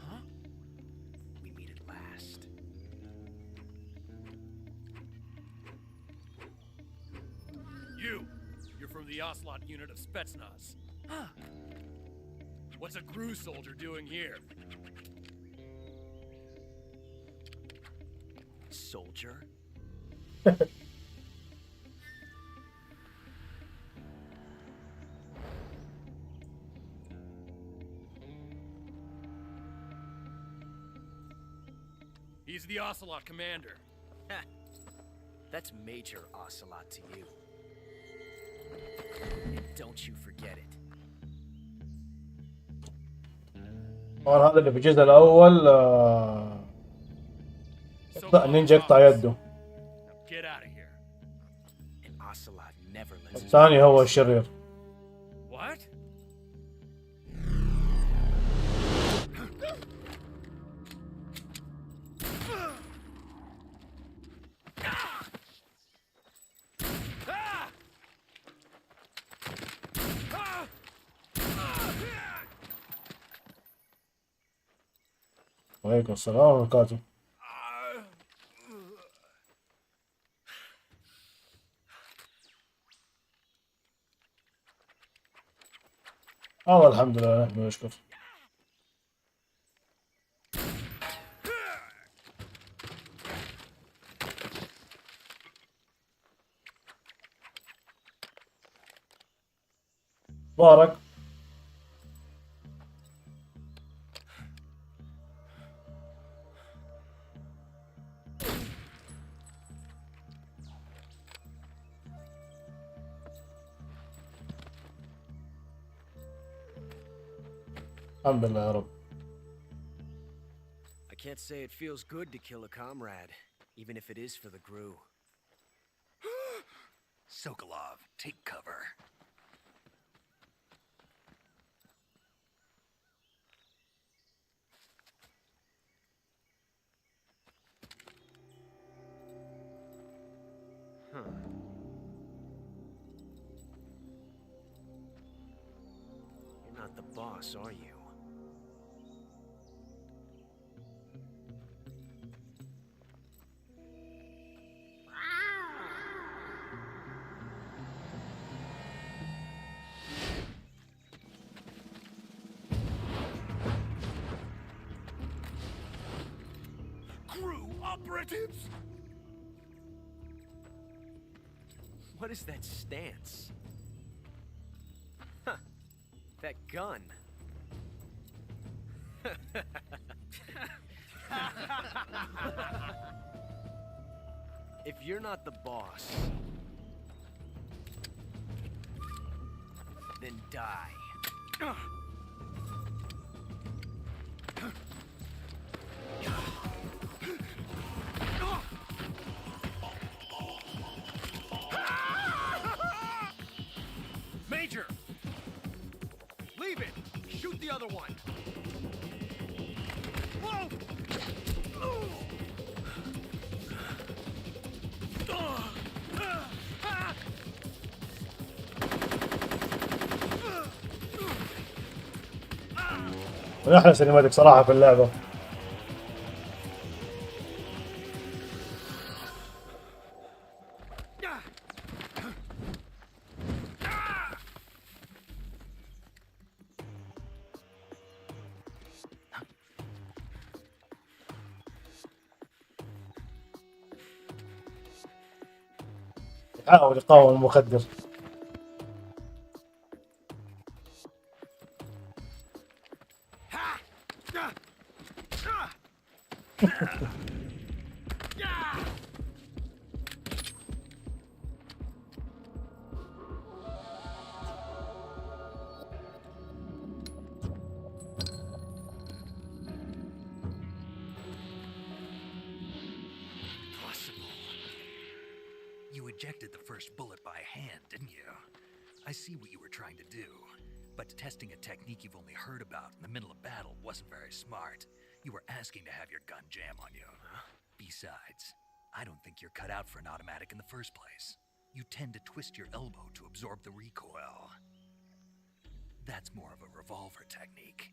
Huh? We meet at last. You're from the Ocelot unit of Spetsnaz. Huh. What's a GRU soldier doing here? Soldier? He's the Ocelot commander. That's Major Ocelot to you. And don't you forget it. طبعا هذا اللي في الجزء الاول النينجا يقطع يده. Now get out of here. And Ocelot never lets his الثاني هو الشرير. What? وعليكم السلام ورحمة الله وبركاته. الله الحمد لله نحمد ونشكر. بارك. الحمد لله يا رب. I can't say it feels good to kill a comrade, even if it is for the Gru. Sokolov, take cover. Huh. You're not the boss, are you? Crew operatives! What is that stance? Huh. That gun. If you're not the boss, then die. Major! Leave it! Shoot the other one! Whoa! من احلى سينماتيك صراحة في اللعبة. يحاول يقاوم المخدر. You ejected the first bullet by hand, didn't you? I see what you were trying to do, but testing a technique you've only heard about in the middle of battle wasn't very smart. You were asking to have your gun jam on you. Besides, I don't think you're cut out for an automatic in the first place. You tend to twist your elbow to absorb the recoil. That's more of a revolver technique.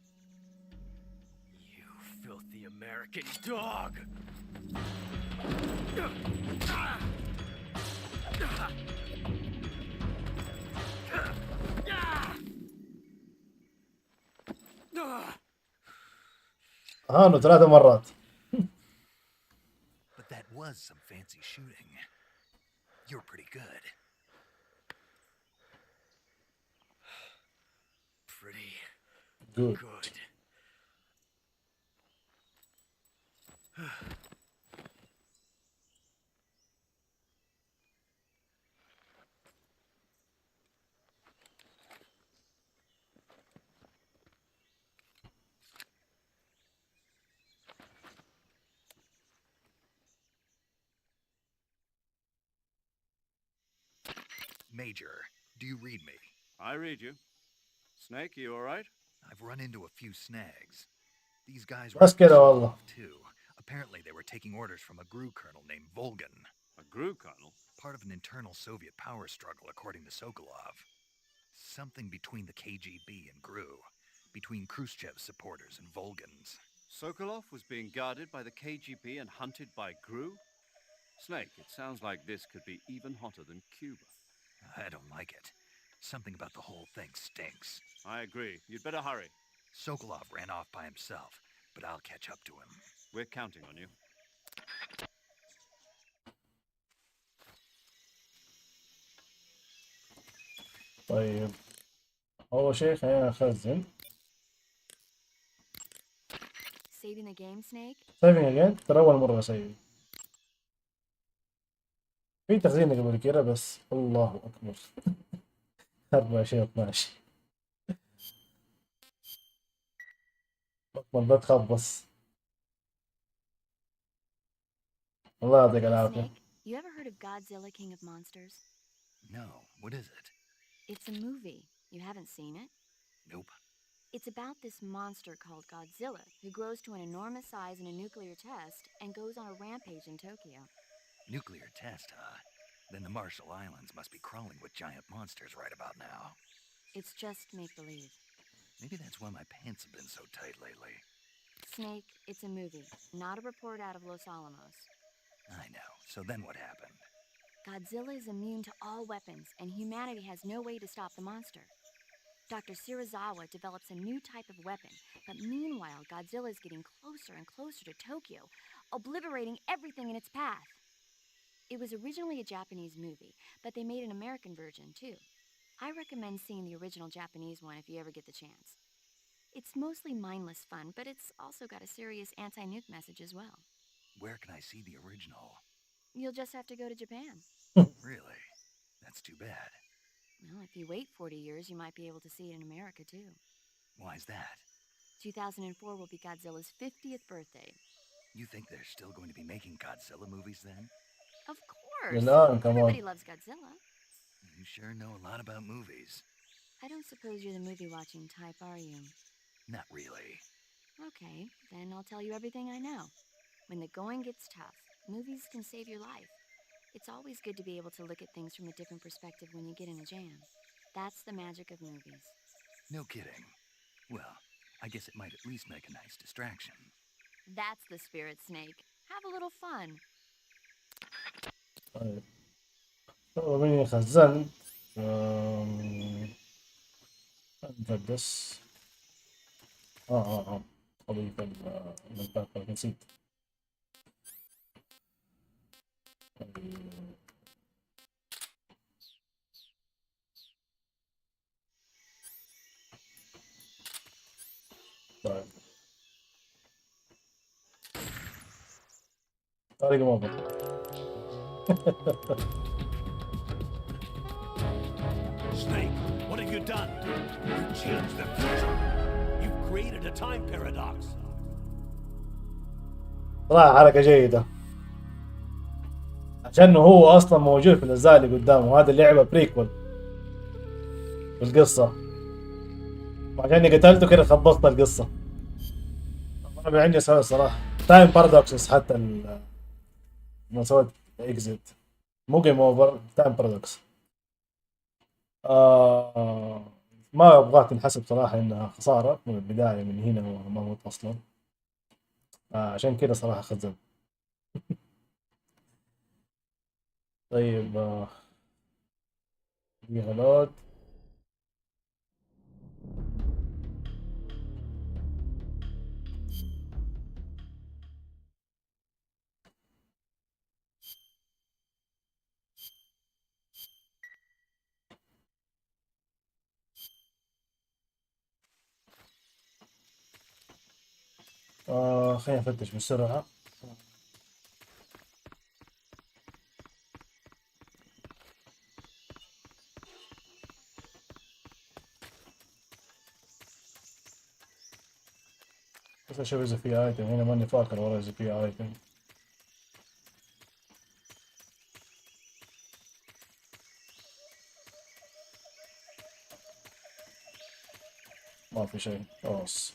You filthy American dog! هانوا 3 مرات. But that was some fancy shooting. You're pretty good. Pretty Good. good. Major, do you read me? I read you. Snake, you all right? I've run into a few snags. These guys بس كده pissed والله. off too. Apparently they were taking orders from a GRU colonel named Volgan. A GRU colonel? Part of an internal Soviet power struggle, according to Sokolov. Something between the KGB and GRU. Between Khrushchev's supporters and Volgan's. Sokolov was being guarded by the KGB and hunted by GRU? Snake, it sounds like this could be even hotter than Cuba. I don't like it. Something about the whole thing stinks. I agree. You'd better hurry. Sokolov ran off by himself, but I'll catch up to him. We're counting on you. طيب أول شيء خلينا نخزن. Saving the game, Snake? saving again. ترى أول مرة أسوي. في تخزين قبل كده بس الله أكبر. 24 12. بطل بتخبص. الله يعطيك العافية. Snake, you ever heard of Godzilla King of Monsters? No, what is it? It's a movie. You haven't seen it? Nope. It's about this monster called Godzilla who grows to an enormous size in a nuclear test and goes on a rampage in Tokyo. Nuclear test, huh? Then the Marshall Islands must be crawling with giant monsters right about now. It's just make-believe. Maybe that's why my pants have been so tight lately. Snake, it's a movie, not a report out of Los Alamos. I know. So then what happened? Godzilla is immune to all weapons, and humanity has no way to stop the monster. Dr. Shirazawa develops a new type of weapon, but meanwhile, Godzilla is getting closer and closer to Tokyo, obliterating everything in its path. It was originally a Japanese movie, but they made an American version, too. I recommend seeing the original Japanese one if you ever get the chance. It's mostly mindless fun, but it's also got a serious anti-nuke message as well. Where can I see the original? You'll just have to go to Japan. Really? That's too bad. Well, if you wait 40 years, you might be able to see it in America, too. Why's that? 2004 will be Godzilla's 50th birthday. You think they're still going to be making Godzilla movies then? Of course! No, come on. Everybody loves Godzilla. You sure know a lot about movies. I don't suppose you're the movie-watching type, are you? Not really. Okay, then I'll tell you everything I know. When the going gets tough, movies can save your life. It's always good to be able to look at things from a different perspective when you get in a jam. That's the magic of movies. No kidding. Well, I guess it might at least make a nice distraction. That's the spirit, Snake. Have a little fun. طيب مني خزنت نفدس أضيف الباقة نسيت. طيب طريقة موضوع. Snake, what have you done? You changed the future. You've created a time paradox. صراحة حركة جيدة عشان هو أصلا موجود في الأجزاء اللي قدامه وهذه اللعبة بريكول في القصة وعشان قتلته كده خبصت القصة. أنا عندي سؤال صراحة تايم بارادوكسز حتى لما سويت اكزيت مو جيم اوفر تايم بارادوكس ما ابغاها تنحسب صراحة انها خسارة من البداية من هنا وما موت اصلا عشان كده صراحة خزنت. طيب فيها لود خلينا نفتش بسرعة. بس اشوف اذا في ايتم هنا ماني فاكر ورا اذا في ايتم. ما في شيء خلاص.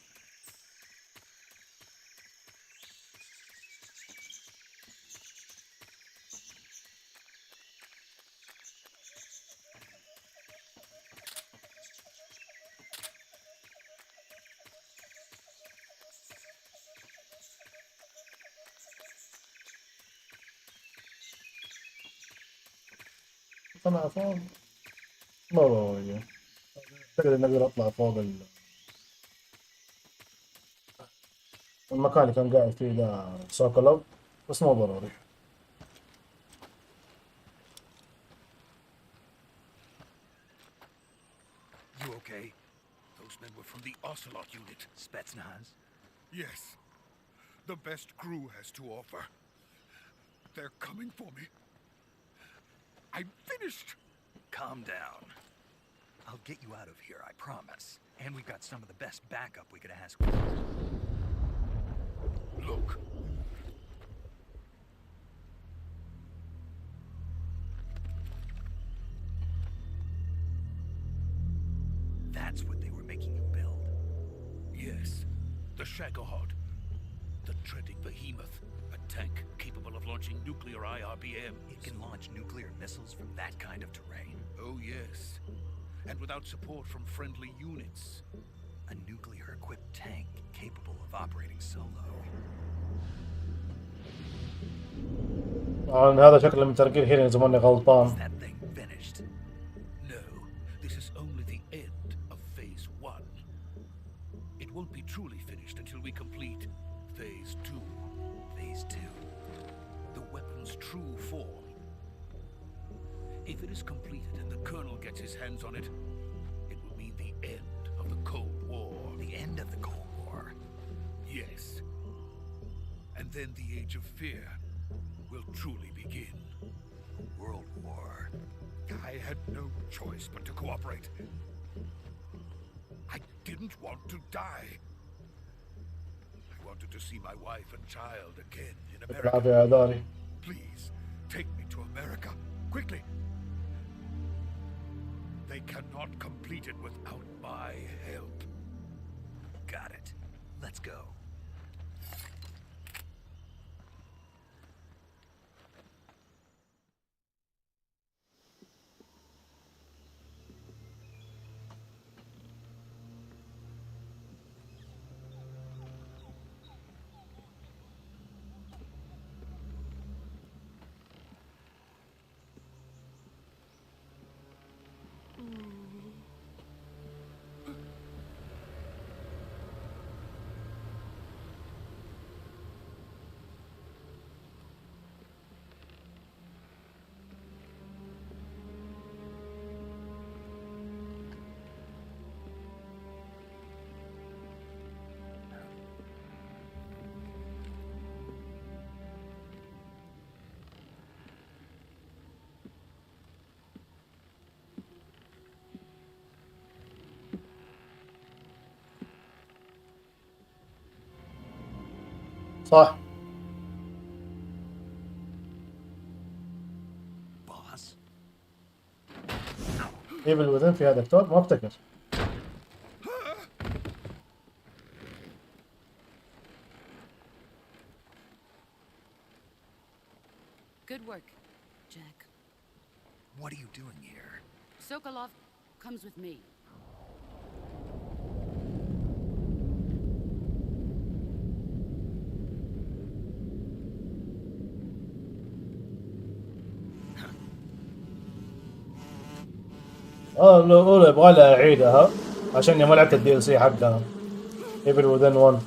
طلع فوق ما بواجه. اعتقد اني اقدر اطلع فوق المكان اللي كان قاعد فيه ده سوكولوف، بس مو ضروري. You okay? Those men were from the Ocelot unit. Spetsnaz? Yes. The best crew has to offer. They're coming for me. I'm finished. Calm down. I'll get you out of here, I promise. And we've got some of the best backup we could ask for. Look. That's what they were making you build? Yes. The Shagohod. The treading behemoth. A tank capable of launching nuclear IRBMs. It can launch nuclear missiles from that kind of terrain? Oh, yes. And without support from friendly units. A nuclear-equipped tank capable of operating solo. هذا شكل من ترقيل هنا زماني غلطان. Is that thing finished? No, this is only the end of Phase 1. It won't be truly finished until we complete Phase 2. Phase 2? The weapon's true form. If it is completed and the Colonel gets his hands on it, it will mean the end of the Cold War. The end of the Cold War? Yes. And then the Age of Fear will truly begin. A world war? I had no choice but to cooperate. I didn't want to die. I wanted to see my wife and child again in America. Please, take me to America, quickly. They cannot complete it without my help. Got it. Let's go. صح. Boss? Evil Within فيها دكتور؟ ما افتكر. Good work, Jack. What are you doing here? Sokolov comes with me. الأولى يبغى لها أعيدها عشان ما لعبت الدي ال سي حقها. Evil Within 1.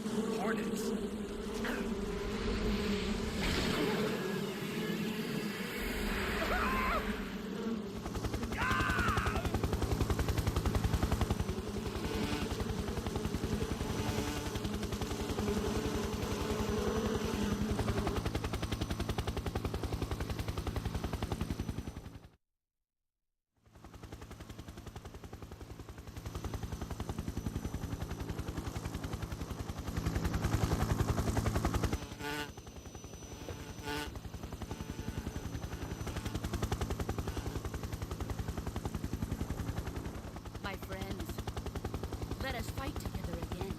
My friends, let us fight together again.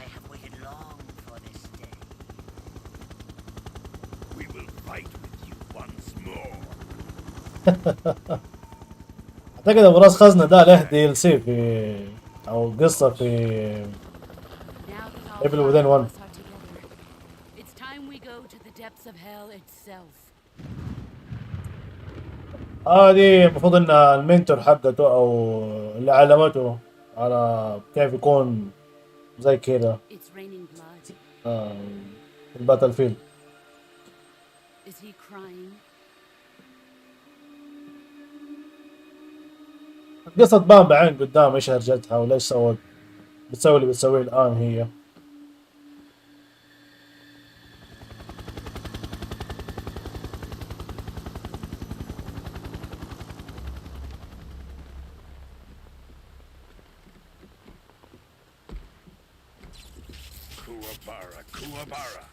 I have waited long for this day. We will fight with you once more. أعتقد أبو راس خزنة ده له دي ال سي في أو قصة في Evil Within 1. It's time we go to the depths of hell itself. دي المفروض ان المنتور حقته او اللي علمته على كيف يكون زي كده It's raining blood. في الباتل فيلد. Is he crying? القصة تبان بعين قدام ايش هرجتها وليش سوت بتسوي اللي بتسويه الان هي. Kuwabara, Kuwabara.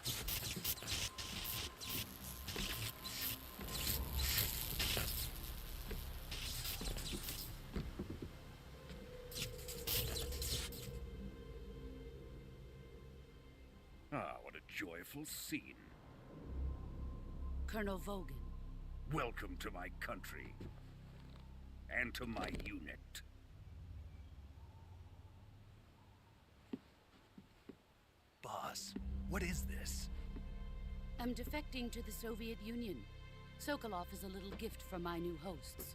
Ah, what a joyful scene. Colonel Vogan. Welcome to my country. And to my unit. Boss, what is this? I'm defecting to the Soviet Union. Sokolov is a little gift from my new hosts.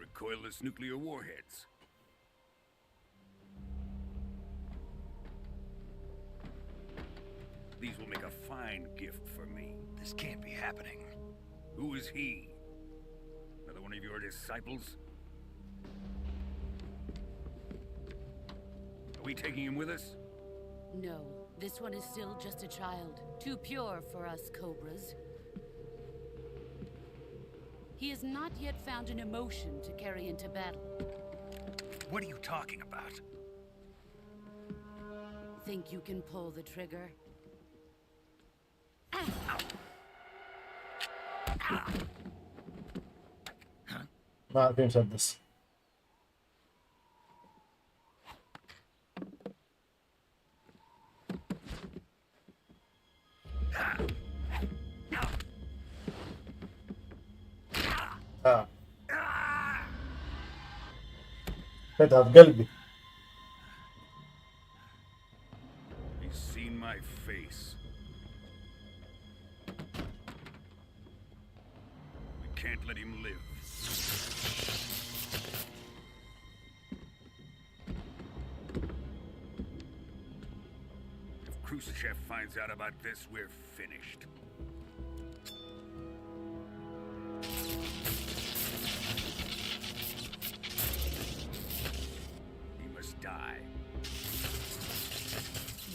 Recoilless nuclear warheads. These will make a fine gift for me. This can't be happening. Who is he? Another one of your disciples? Are we taking him with us? No, this one is still just a child. Too pure for us Cobras. He has not yet found an emotion to carry into battle. What are you talking about? Think you can pull the trigger? ما في مسدس. خدها في قلبي. He's seen my face. We can't let him live. If Khrushchev finds out about this, we're finished. He must die.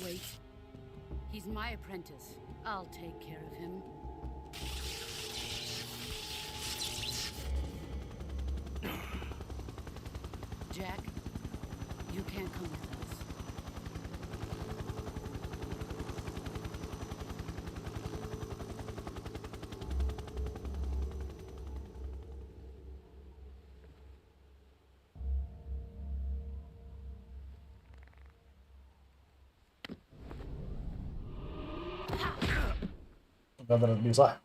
Wait. He's my apprentice. I'll take care of him. Jack, you can't come with us. قدرت بيه صح.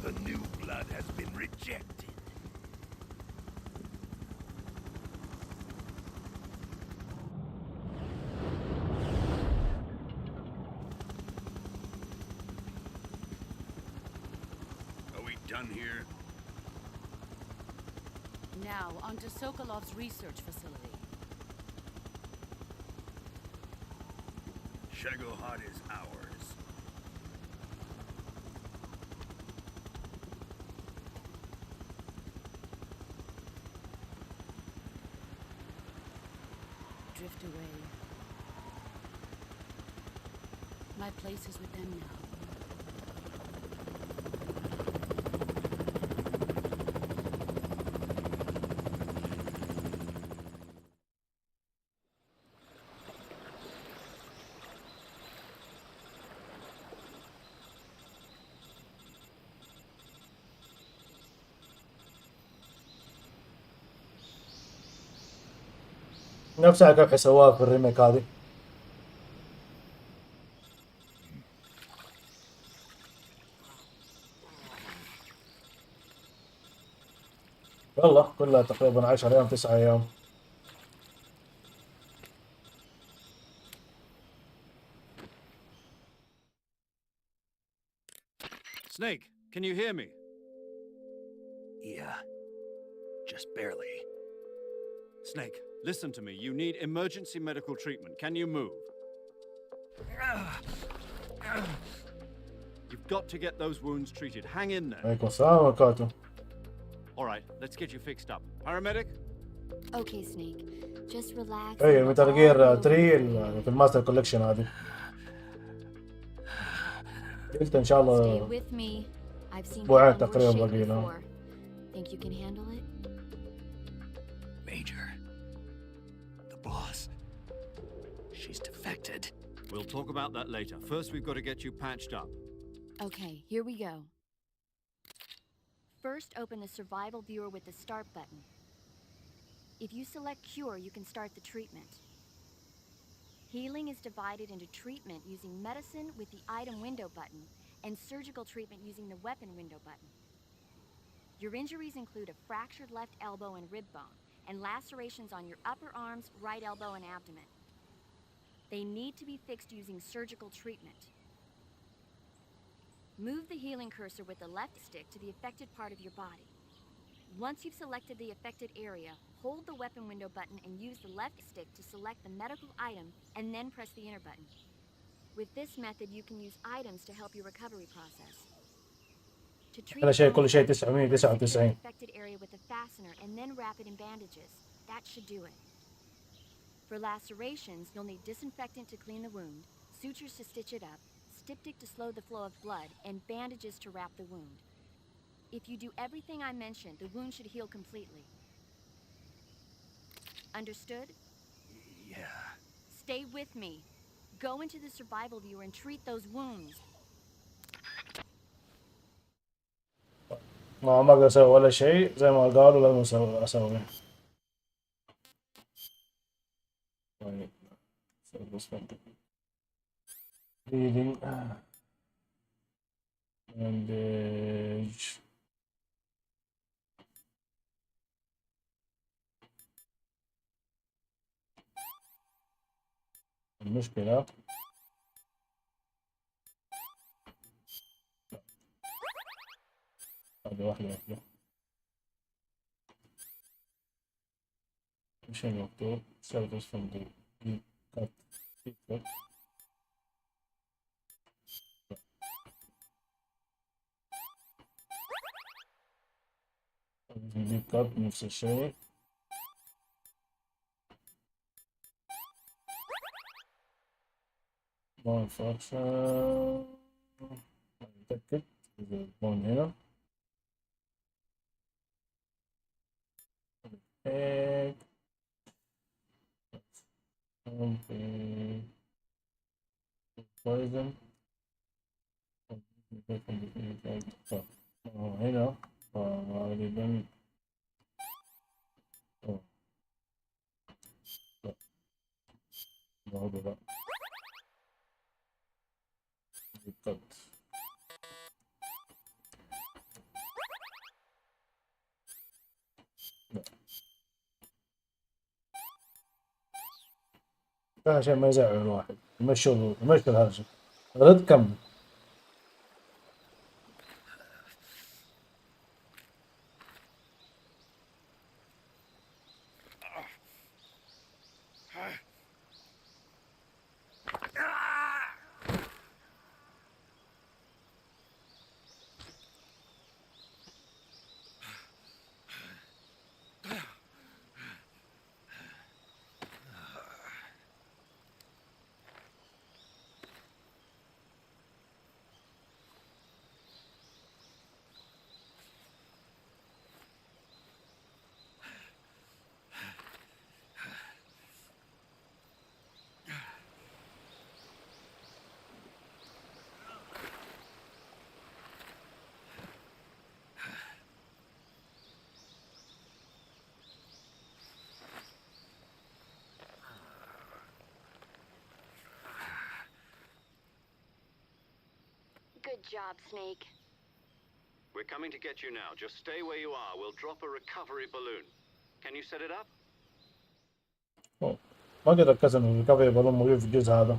The new blood has been rejected. Are we done here? Now, onto Sokolov's research facility. Shagohod is ours. Drift away. My place is with them now. نفسها كيف حيسووها في الريميك هذه. والله كلها تقريبا 10 أيام 9 أيام. Snake, can you hear me? Yeah. Just barely. Snake, listen to me. You need emergency medical treatment. Can you move? You've got to get those wounds treated. Hang in there. عليكم السلام وبركاته. All right, let's get you fixed up. Paramedic? Okay, Snake. Just relax. اي and متل we'll all جير be over 3 it. في الماستر كولكشن هذه. قلت ان شاء Stay الله with me. I've seen أسبوعين people in تقريبا worse shape باقي لها. before. Think you can handle it? Major. The boss. She's defected. We'll talk about that later. First, we've got to get you patched up. Okay, here we go. First, open the survival viewer with the start button. If you select cure, you can start the treatment. Healing is divided into treatment using medicine with the item window button and surgical treatment using the weapon window button. Your injuries include a fractured left elbow and rib bone and lacerations on your upper arms, right elbow, and abdomen. They need to be fixed using surgical treatment. Move the healing cursor with the left stick to the affected part of your body. Once you've selected the affected area, hold the weapon window button and use the left stick to select the medical item and then press the enter button. With this method, you can use items to help your recovery process. To treat هذا شيء كل شيء first secure the 999. affected area with a fastener and then wrap it in bandages. That should do it. For lacerations, you'll need disinfectant to clean the wound, sutures to stitch it up, styptic to slow the flow of blood, and bandages to wrap the wound. If you do everything I mentioned, the wound should heal completely. Understood? Yeah. Stay with me. Go into the survival viewer and treat those wounds. ما اقدر اسوي ولا شيء زي ما قالوا لازم اسوي. طيب. Reading. Bandage. المشكلة هذه واحدة مش المكتوب service from the cut feedback. دي كات نفس الشيء. بون فاكشن نتأكد إذا البون هنا egg poison هنا غالبا لا هذا لا بالضبط. لا عشان ما يزعل الواحد يمشوا الهرجة غد كمل. job, Snake. We're coming to get you now. Just stay where you are. We'll drop a recovery balloon. Can you set it up? ما قد ركزنا إنه الريكفري بالون موجود في الجزء هذا.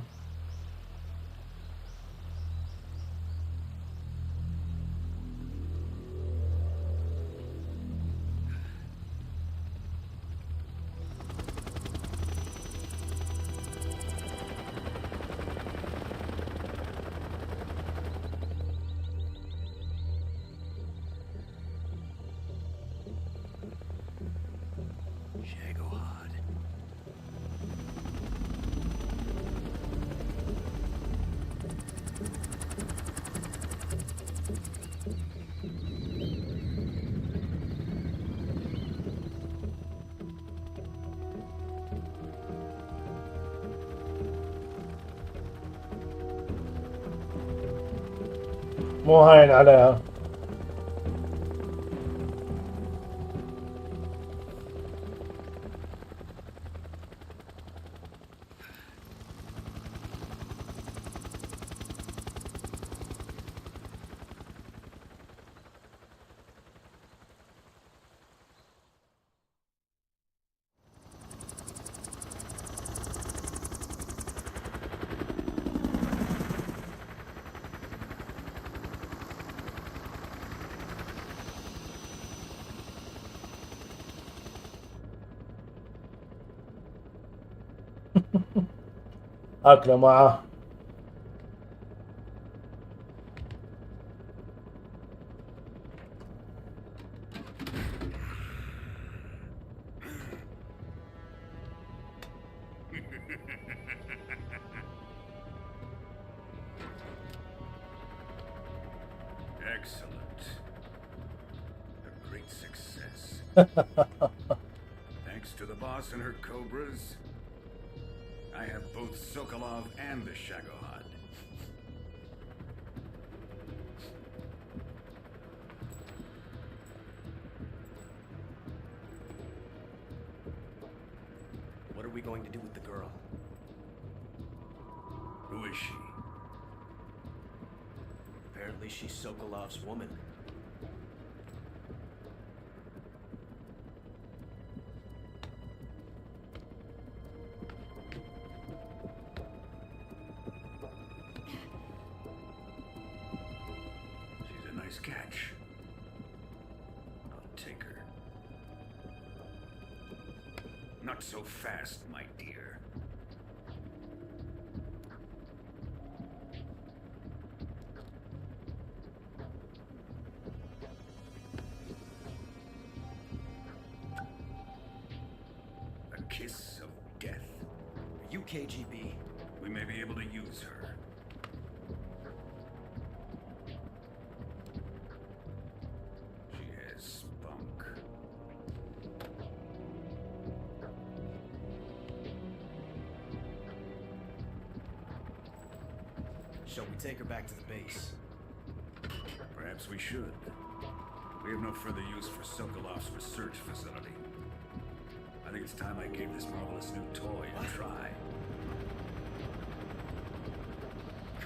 Shagohod. مو هاين عليها. أكله معه. Excellent. A great success. Thanks to the boss and her cobras, I have both Sokolov and the Shagohod. What are we going to do with the girl? Who is she? Apparently she's Sokolov's woman. She's a nice catch. I'll take her. Not so fast, my dear. A kiss of death. Are you KGB? We may be able to use her. She has spunk. Shall we take her back to the base? Perhaps we should. We have no further use for Sokolov's research facility. I think it's time I gave this marvelous new toy a try.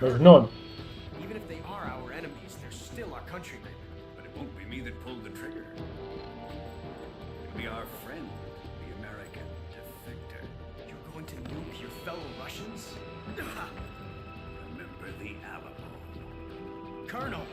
مجنون. Even if they are our enemies, they're still our countrymen. But it won't be me that pulled the trigger. It'll be our friend, the American defector. You're going to nuke your fellow Russians? Remember the Alamo. Colonel!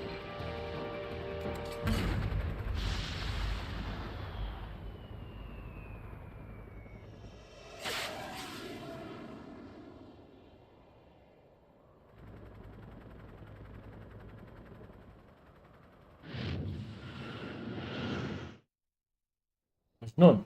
مجنون.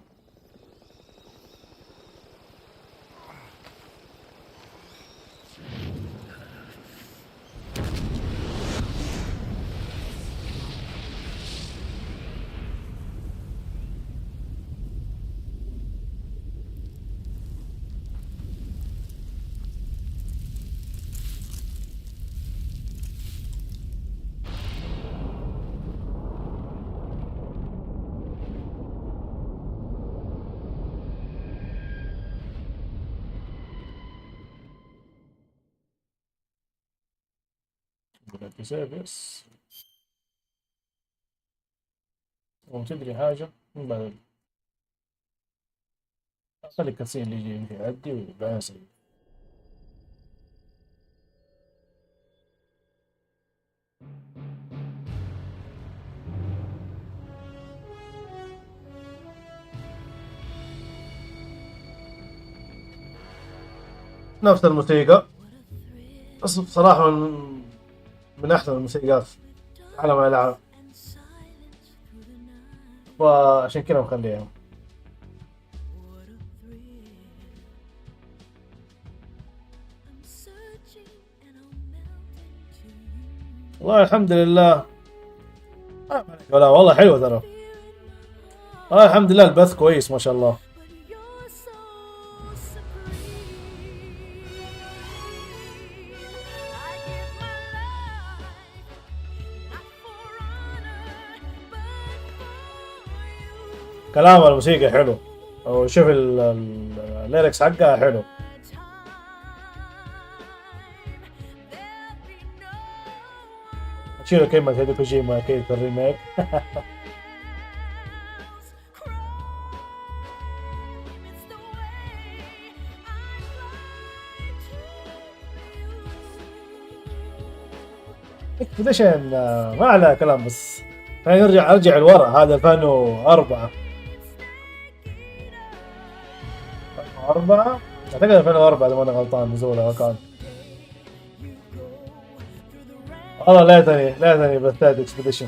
دلوقتي سيرفيس وتدري حاجة من بعد خلي الكاسين اللي يجي يمشي يعدي وبعدين أسوي. نفس الموسيقى بس بصراحة من أحسن الموسيقات في عالم الألعاب، وعشان كذا مخليها. والله الحمد لله. لا والله حلوة ترى. الحمد لله البث كويس ما شاء الله. كلام الموسيقى حلو، وشوف الليركس حقها حلو. شيلوا كلمة هيدو كوجيما أكيد في الريميك. اكسبيديشن ما على كلام، بس خلينا ارجع لورا. هذا 2004 اعتقد 2004 اذا ما انا غلطان نزوله كان. والله ليتني بثات اكسبيديشن.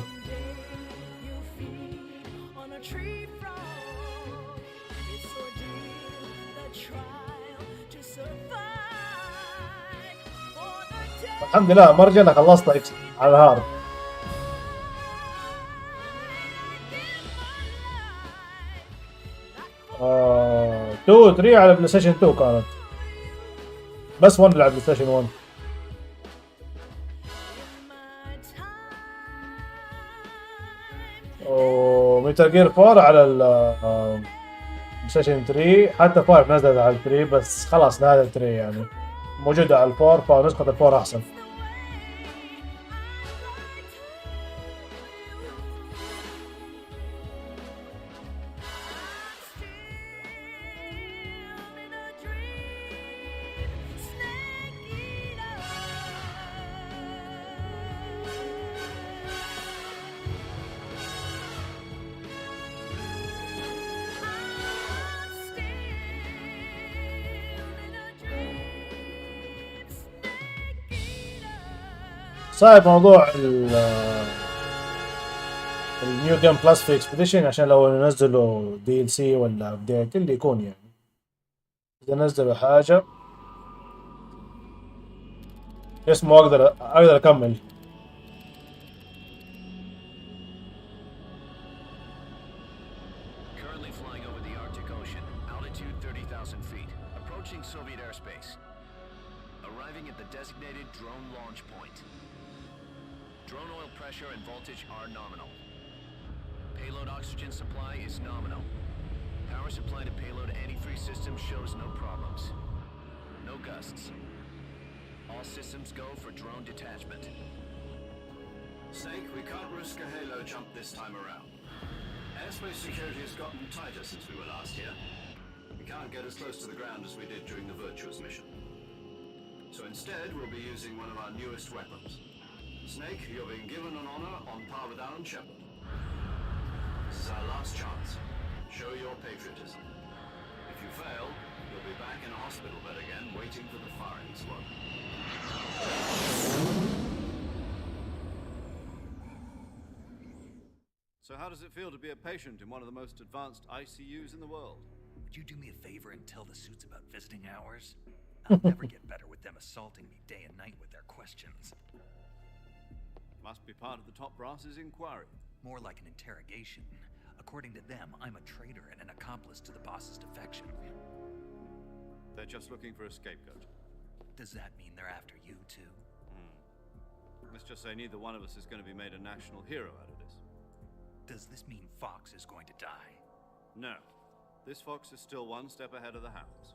الحمد لله مرة انا خلصت على الهارد. 2 3 على بلاي ستيشن 2 كانت، بس 1 على بلاي ستيشن 1. وميتال جير 4 على البلاي ستيشن 3، حتى 5 نزلت على 3 بس خلاص نهاية 3 يعني موجودة على 4، فنسخة 4 أحسن. صعب موضوع النيو جيم بلس في اكسبيديشن، عشان لو نزلوا دي ال سي ولا ابديت اللي يكون يعني اذا نزلوا حاجة اسمه اقدر اكمل. Currently flying over the Arctic Ocean, altitude 30,000 feet, approaching Soviet airspace. Arriving at the designated drone launch point. Drone oil pressure and voltage are nominal. Payload oxygen supply is nominal. Power supply to payload anti-3 system shows no problems. No gusts. All systems go for drone detachment. Snake, we can't risk a halo jump this time around. Airspace security has gotten tighter since we were last here. We can't get as close to the ground as we did during the Virtuous mission. So instead, we'll be using one of our newest weapons. Snake, you're being given an honor on par with Alan Shepard. This is our last chance. Show your patriotism. If you fail, you'll be back in a hospital bed again, waiting for the firing squad. So how does it feel to be a patient in one of the most advanced ICUs in the world? Would you do me a favor and tell the suits about visiting hours? I'll never get better with them assaulting me day and night with their questions. Must be part of the top brass's inquiry. More like an interrogation. According to them, I'm a traitor and an accomplice to the boss's defection. They're just looking for a scapegoat. Does that mean they're after you too? Let's just say neither one of us is going to be made a national hero out of this. Does this mean Fox is going to die? No. This Fox is still one step ahead of the Hounds.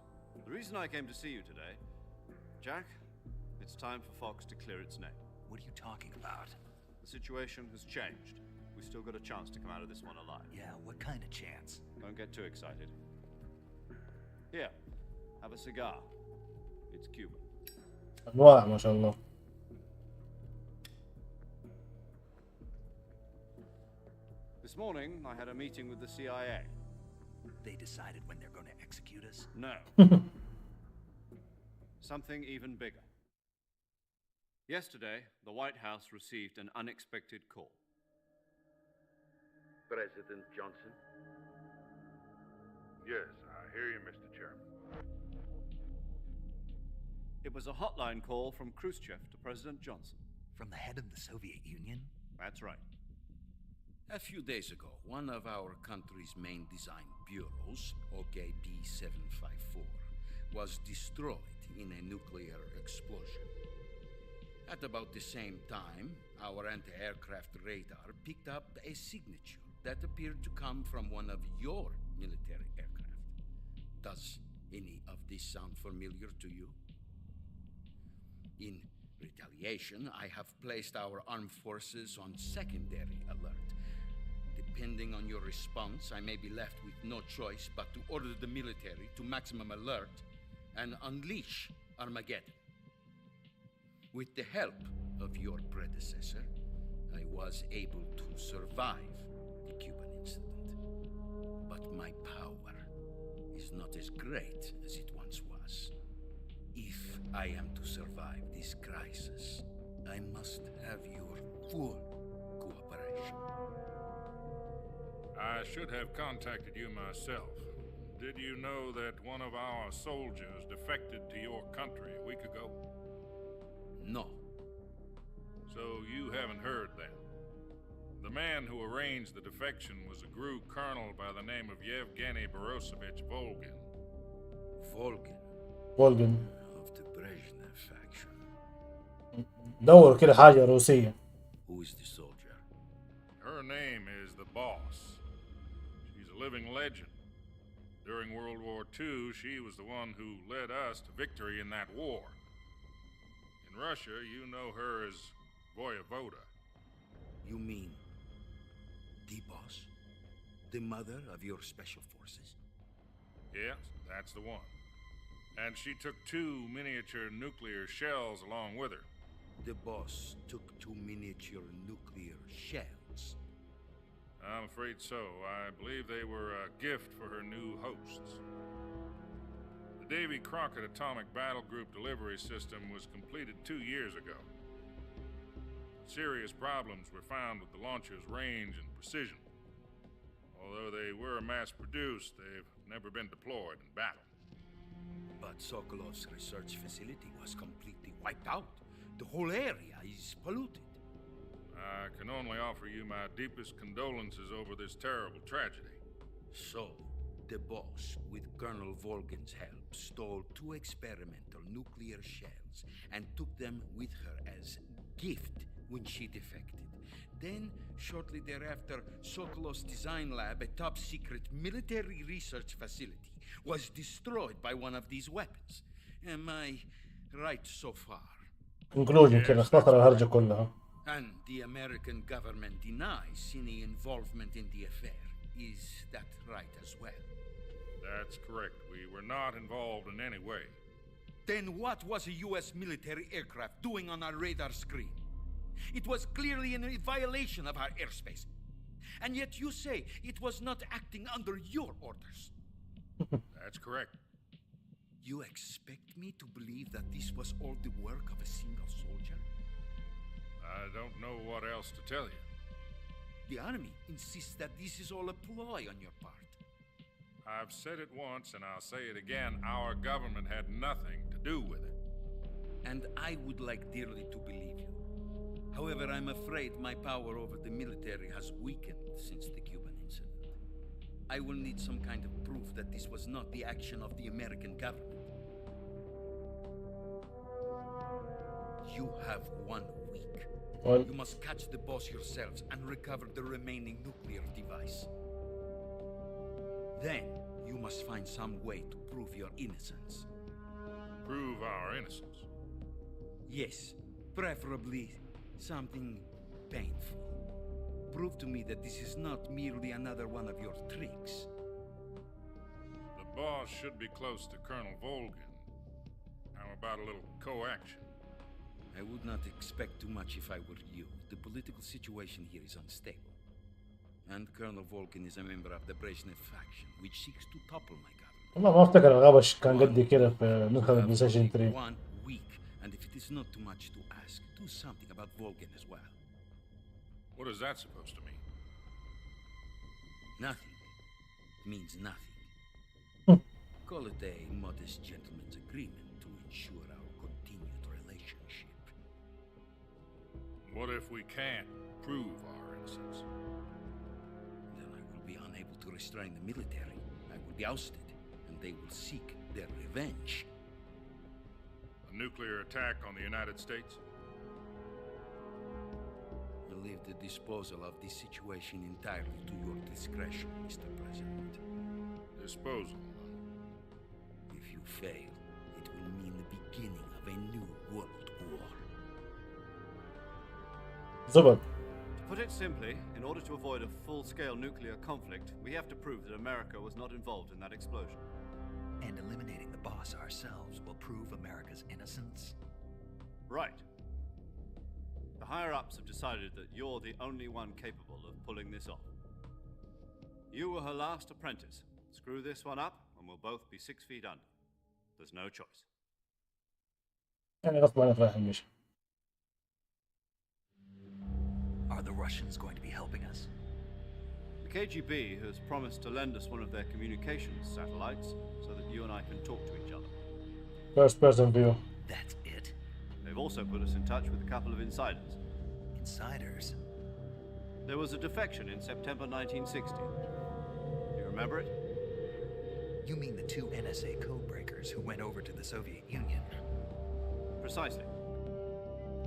The reason I came to see you today, Jack, it's time for Fox to clear its name. What are you talking about? The situation has changed. We've still got a chance to come out of this one alive. Yeah, what kind of chance? Don't get too excited. Here, have a cigar. It's Cuban. انواع ما شاء الله. This morning, I had a meeting with the CIA. They decided when they're going to execute us? No. Something even bigger. Yesterday, the White House received an unexpected call. President Johnson? Yes, I hear you, Mr. Chairman. It was a hotline call from Khrushchev to President Johnson. From the head of the Soviet Union? That's right. A few days ago, one of our country's main design bureaus, OKB 754, was destroyed in a nuclear explosion. At about the same time, our anti-aircraft radar picked up a signature that appeared to come from one of your military aircraft. Does any of this sound familiar to you? In retaliation, I have placed our armed forces on secondary alert. Depending on your response, I may be left with no choice but to order the military to maximum alert and unleash Armageddon. With the help of your predecessor, I was able to survive the Cuban incident. But my power is not as great as it once was. If I am to survive this crisis, I must have your full cooperation. I should have contacted you myself. Did you know that one of our soldiers defected to your country a week ago? No. So you haven't heard then. The man who arranged the defection was a GRU colonel by the name of Yevgeny Borosovich Volgin. Volgin? Volgin. Of the Brezhnev faction. دور كده حاجة روسية. Who is the soldier? Her name is the Boss. She's a living legend. During World War II, she was the one who led us to victory in that war. In Russia, you know her as Voyevoda. You mean the Boss? The mother of your special forces? Yes, that's the one. And she took 2 miniature nuclear shells along with her. The Boss took 2 miniature nuclear shells? I'm afraid so. I believe they were a gift for her new hosts. The Davy Crockett Atomic Battle Group delivery system was completed 2 years ago. Serious problems were found with the launcher's range and precision. Although they were mass-produced, they've never been deployed in battle. But Sokolov's research facility was completely wiped out. The whole area is polluted. I can only offer you my deepest condolences over this terrible tragedy. So, the Boss, with Colonel Volgin's help, stole 2 experimental nuclear shells and took them with her as gift when she defected. Then, shortly thereafter, Sokolov's design lab, a top-secret military research facility, was destroyed by one of these weapons. Am I right so far? Conclusion كده اختصر الهرجة كلها. And the American government denies any involvement in the affair. Is that right as well? That's correct. We were not involved in any way. Then what was a U.S. military aircraft doing on our radar screen? It was clearly in a violation of our airspace. And yet you say it was not acting under your orders. That's correct. You expect me to believe that this was all the work of a single soldier? I don't know what else to tell you. The army insists that this is all a ploy on your part. I've said it once and I'll say it again. Our government had nothing to do with it. And I would like dearly to believe you. However, I'm afraid my power over the military has weakened since the Cuban incident. I will need some kind of proof that this was not the action of the American government. You have 1 week. You must catch the Boss yourselves and recover the remaining nuclear device. Then, you must find some way to prove your innocence. Prove our innocence? Yes, preferably Something painful. Prove to me that this is not merely another one of your tricks. The boss should be close to Colonel Volgin. How about a little co-action? I would not expect too much if I were you. The political situation here is unstable. And Colonel Volgin is a member of the Brezhnev faction, which seeks to topple my government. والله ما افتكر الغابة كان قد كده في نسخة بلاي ستيشن 3. 1 week, and if it is not too much to ask, do something about Volgin as well. What is that supposed to mean? Nothing. It means nothing. Call it a modest gentleman's agreement to ensure our continued relationship. What if we can't prove our innocence? Then I will be unable to restrain the military. I will be ousted, and they will seek their revenge. A nuclear attack on the United States? I leave the disposal of this situation entirely to your discretion, Mr. President. Disposal? If you fail, it will mean the beginning of a new world war. زبط. To put it simply, in order to avoid a full-scale nuclear conflict, we have to prove that America was not involved in that explosion. And eliminating the boss ourselves will prove America's innocence? Right. The higher-ups have decided that you're the only one capable of pulling this off. You were her last apprentice. Screw this one up, and we'll both be 6 feet under. There's no choice. يعني غصب عنك رايح المشي. Are the Russians going to be helping us? The KGB has promised to lend us one of their communications satellites so that you and I can talk to each other. First person view. That's it? They've also put us in touch with a couple of insiders. Insiders? There was a defection in September 1960. Do you remember it? You mean the 2 NSA codebreakers who went over to the Soviet Union? Precisely.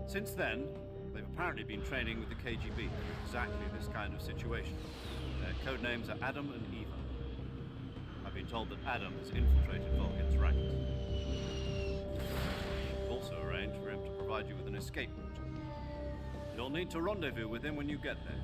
Since then, they've apparently been training with the KGB for exactly this kind of situation. Their code names are Adam and Eva. I've been told that Adam has infiltrated Volgin's ranks. We've also arranged for him to provide you with an escape route. You'll need to rendezvous with him when you get there.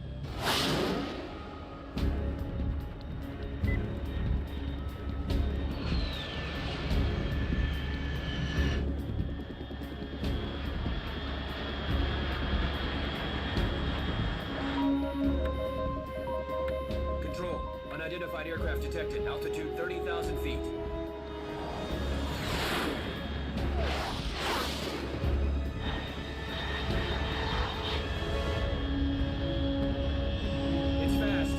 Control, unidentified aircraft detected, altitude 30,000 feet. It's fast.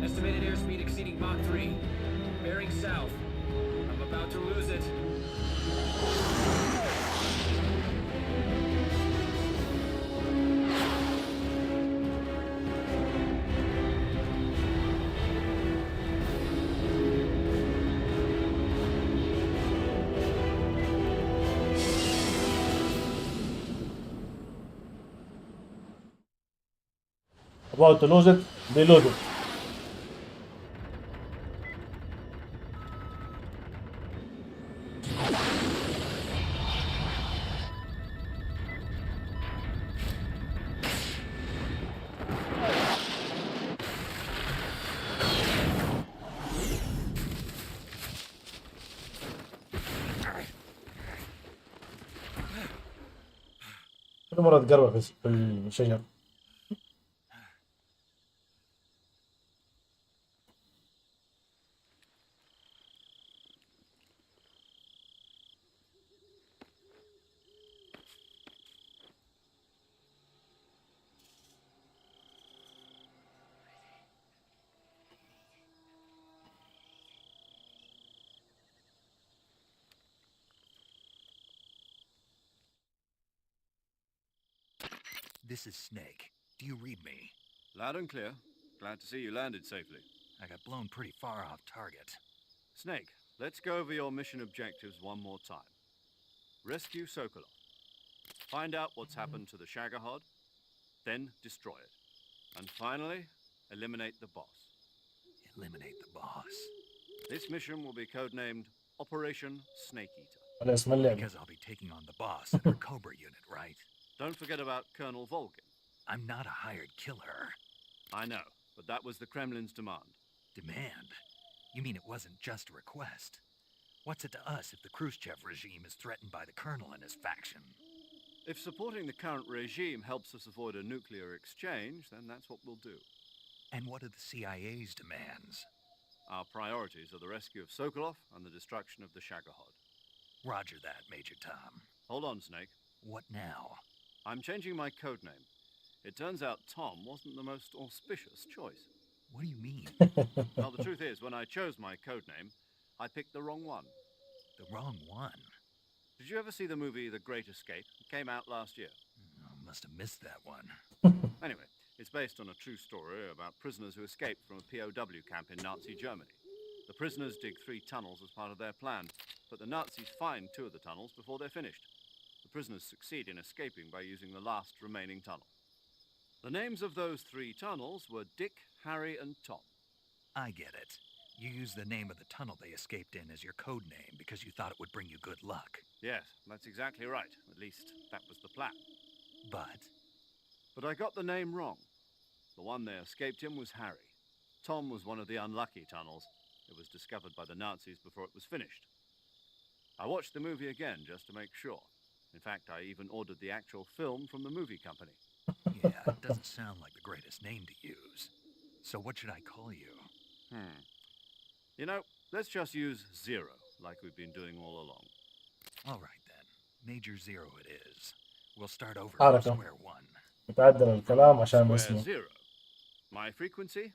Estimated airspeed exceeding Mach 3. Bearing south. I'm about to lose it. About to lose it, they lose it. كل مرة تقرب في الشجر. This is Snake. Do you read me? Loud and clear. Glad to see you landed safely. I got blown pretty far off target. Snake, let's go over your mission objectives one more time. Rescue Sokolov. Find out what's happened to the Shagohod, then destroy it. And finally, eliminate the boss. Eliminate the boss? This mission will be codenamed Operation Snake Eater. على اسم اللعبة. Because I'll be taking on the boss and her Cobra unit, right? Don't forget about Colonel Volgin. I'm not a hired killer. I know, but that was the Kremlin's demand. Demand? You mean it wasn't just a request? What's it to us if the Khrushchev regime is threatened by the Colonel and his faction? If supporting the current regime helps us avoid a nuclear exchange, then that's what we'll do. And what are the CIA's demands? Our priorities are the rescue of Sokolov and the destruction of the Shagohod. Roger that, Major Tom. Hold on, Snake. What now? I'm changing my code name. It turns out Tom wasn't the most auspicious choice. What do you mean? Well, the truth is, when I chose my code name, I picked the wrong one. The wrong one? Did you ever see the movie The Great Escape? It came out last year. Oh, must have missed that one. Anyway, it's based on a true story about prisoners who escaped from a POW camp in Nazi Germany. The prisoners dig 3 tunnels as part of their plan, but the Nazis find 2 of the tunnels before they're finished. The prisoners succeed in escaping by using the last remaining tunnel. The names of those 3 tunnels were Dick, Harry, and Tom. I get it. You used the name of the tunnel they escaped in as your code name because you thought it would bring you good luck. Yes, that's exactly right. At least, that was the plan. But I got the name wrong. The one they escaped in was Harry. Tom was one of the unlucky tunnels. It was discovered by the Nazis before it was finished. I watched the movie again just to make sure. In fact, I even ordered the actual film from the movie company. Yeah, it doesn't sound like the greatest name to use. So what should I call you? You know, let's just use Zero, like we've been doing all along. All right then. Major Zero it is. We'll start over from حركة square one. بتعدل الكلام عشان Square اسمه. zero. My frequency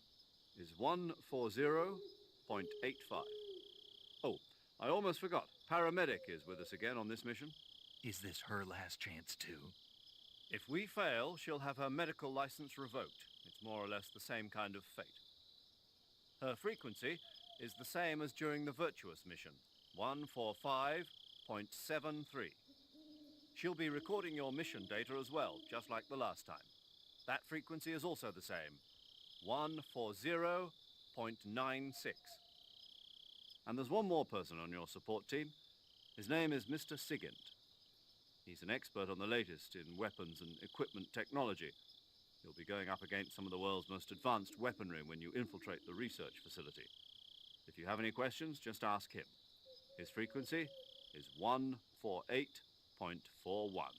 is 140.85. Oh, I almost forgot. Paramedic is with us again on this mission. Is this her last chance too? If we fail, she'll have her medical license revoked. It's more or less the same kind of fate. Her frequency is the same as during the Virtuous mission, 145.73. She'll be recording your mission data as well, just like the last time. That frequency is also the same, 140.96. And there's one more person on your support team. His name is Mr. Sigint. He's an expert on the latest in weapons and equipment technology. You'll be going up against some of the world's most advanced weaponry when you infiltrate the research facility. If you have any questions, just ask him. His frequency is 148.41.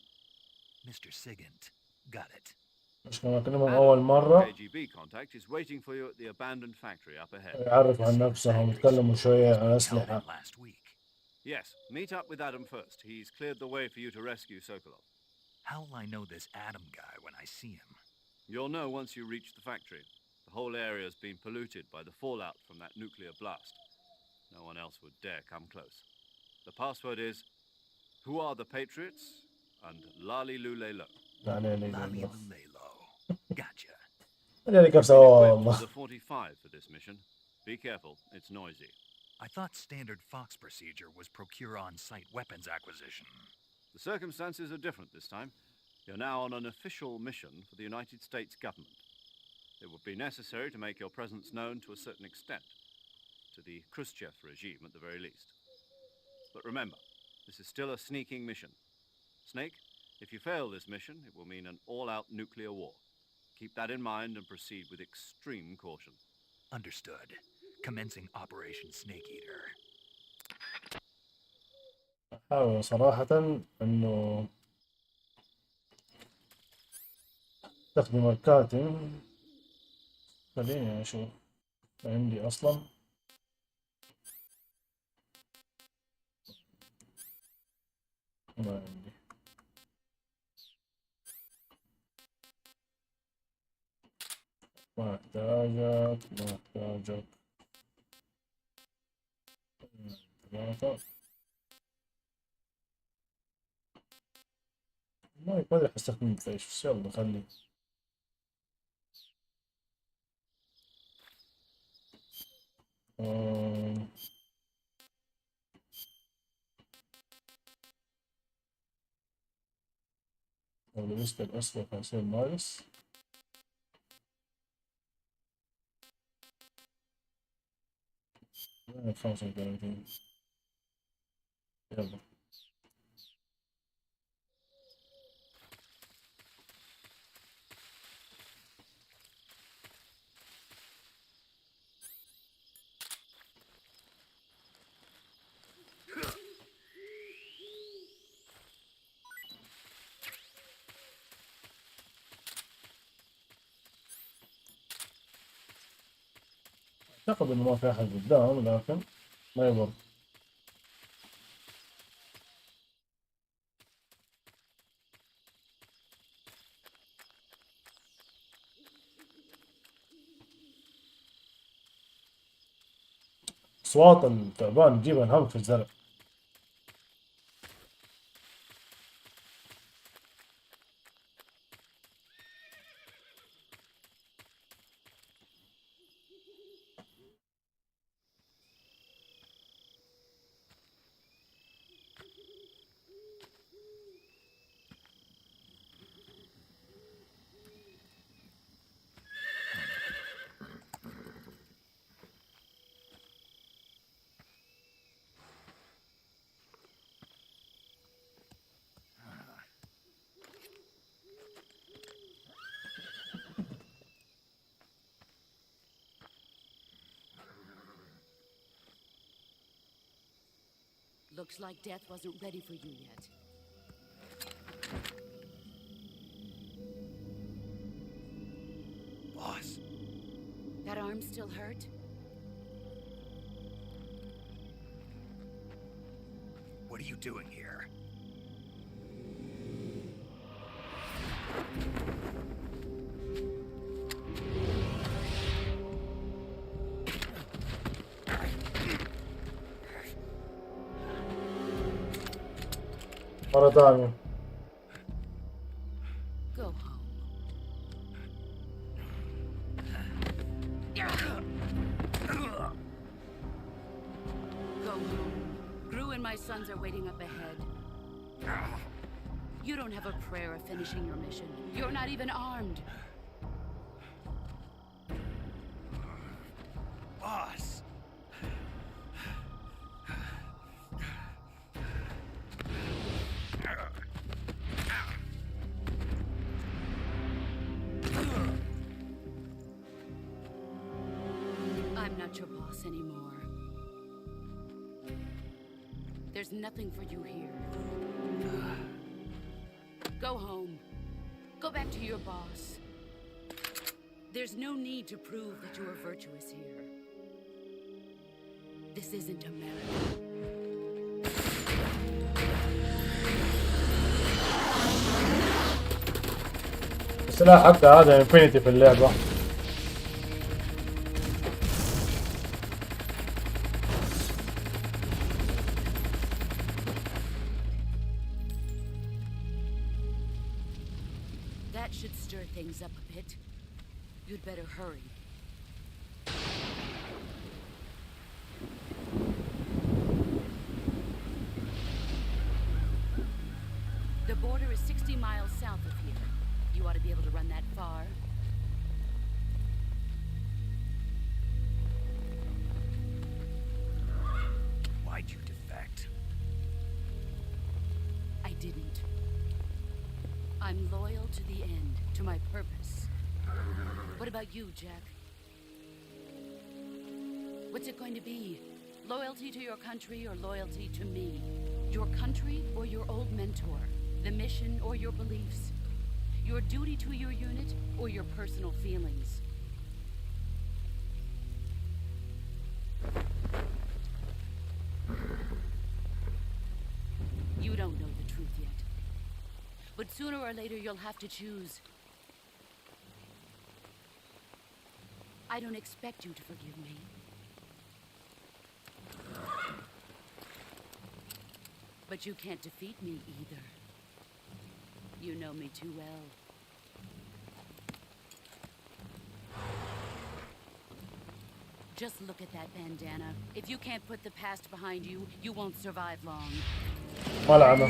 Mr. Sigint. Got it. مش كنا نكلمهم أول مرة KGB contact is waiting for you at the abandoned factory up ahead. يعرفوا عن نفسهم يتكلموا شوية عن أسلحة. Last week. Yes, meet up with Adam first. He's cleared the way for you to rescue Sokolov. How will I know this Adam guy when I see him? You'll know once you reach the factory. The whole area's been polluted by the fallout from that nuclear blast. No one else would dare come close. The password is, who are the Patriots? And Lali Lulelo. لا لا لا Lali لا. Lulelo. Gotcha. أنا اللي كيف سواه والله. The 45 for this mission. Be careful, it's noisy. I thought standard Fox procedure was procure on-site weapons acquisition. The circumstances are different this time. You're now on an official mission for the United States government. It would be necessary to make your presence known to a certain extent, to the Khrushchev regime at the very least. But remember, this is still a sneaking mission. Snake, if you fail this mission, it will mean an all-out nuclear war. Keep that in mind and proceed with extreme caution. Understood. Commencing Operation Snake Eater. أحاول صراحة إنه أستخدم الكاتم. خليني أشوف عندي أصلا. ما عندي. ما أحتاجك. 3 ما أدري حستخدم في إيش، بس يلا خلي. لو لبست الأسود هيصير ناقص. يعني 35. يلا أعتقد إنه ما في أحد قدام لكن ما يضر. أصوات التعبان تجيبها نهم في الزرع. Looks like death wasn't ready for you yet. Boss. That arm still hurt? What are you doing here? مرة ثانية. Go home. Go home. Gru and my sons are waiting up ahead. You don't have a prayer of finishing your mission. You're not even armed. Boss. I'm not your boss anymore. There's nothing for you here. Go home. Go back to your boss. There's no need to prove that you are virtuous here. This isn't America. السلاح حقه هذا انفينيتي في اللعبة. That should stir things up a bit. You'd better hurry. The border is 60 miles south of here. You ought to be able to run that far. Why'd you defect? I didn't. I'm loyal to the end, to my purpose. What about you, Jack? What's it going to be? Loyalty to your country or loyalty to me? Your country or your old mentor? The mission or your beliefs? Your duty to your unit or your personal feelings? You don't know the truth yet. But sooner or later you'll have to choose. I don't expect you to forgive me. But you can't defeat me either. You know me too well. Just look at that bandana. If you can't put the past behind you, you won't survive long. ملعبة.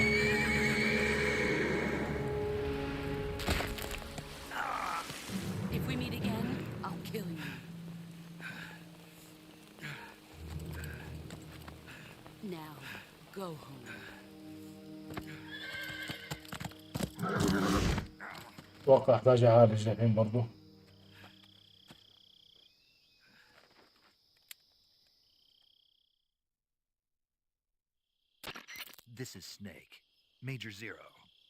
If we meet again, I'll kill you. Now, go home. أتوقع أحتاج أعالج الحين برضو. This is Snake. Major Zero.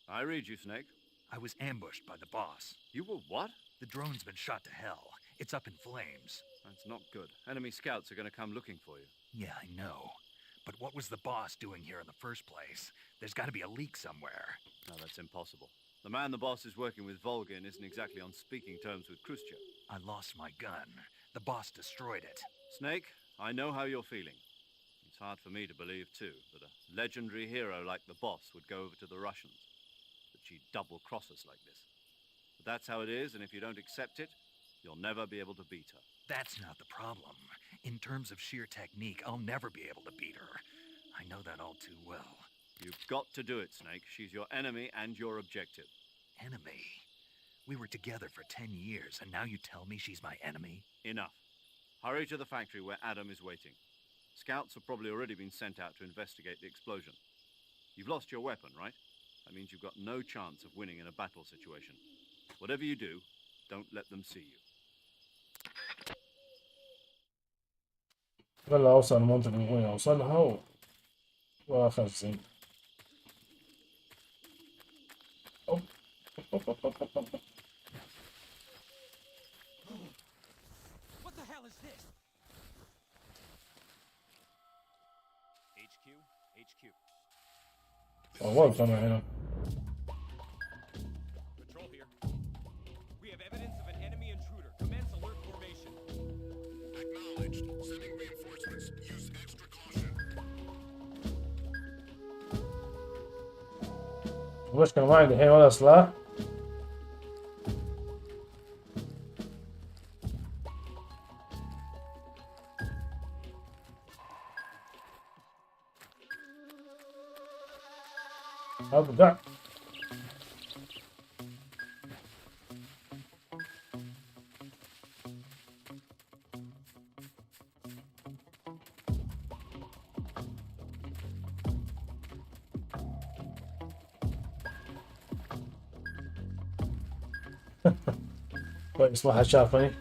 I read you, Snake. I was ambushed by the boss. You were what? The drone's been shot to hell. It's up in flames. That's not good. Enemy scouts are going to come looking for you. Yeah, I know. But what was the boss doing here in the first place? There's got to be a leak somewhere. No, that's impossible. The man the boss is working with, Volgin, isn't exactly on speaking terms with Khrushchev. I lost my gun. The boss destroyed it. Snake, I know how you're feeling. It's hard for me to believe, too, that a legendary hero like the boss would go over to the Russians. That she'd double-cross us like this. But that's how it is, and if you don't accept it, you'll never be able to beat her. That's not the problem. In terms of sheer technique, I'll never be able to beat her. I know that all too well. You've got to do it, Snake. She's your enemy and your objective. Enemy? We were together for 10 years, and now you tell me she's my enemy? Enough. Hurry to the factory where Adam is waiting. Scouts have probably already been sent out to investigate the explosion. You've lost your weapon, right? That means you've got no chance of winning in a battle situation. Whatever you do, don't let them see you. يلا أوصل المنطقة اللي أبغى أوصلها وأخزن. أوب. What the hell is this? HQ. طولت أنا هنا. Patrol here. We have evidence of an enemy intruder. Commence alert formation. Acknowledged. Sending reinforcements. Use extra caution. المشكلة ما عندي الحين ولا سلاح. أبدع. كويس ما حد شافني.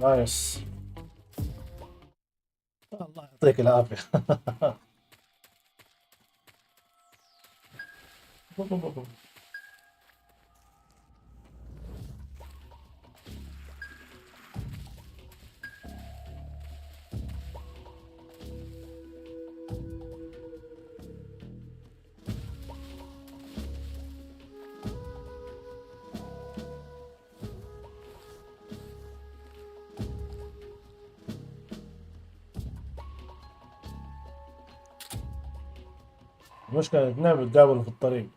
نايس. الله يعطيك العافية. المشكلة اثنين بتقابلوا في الطريق.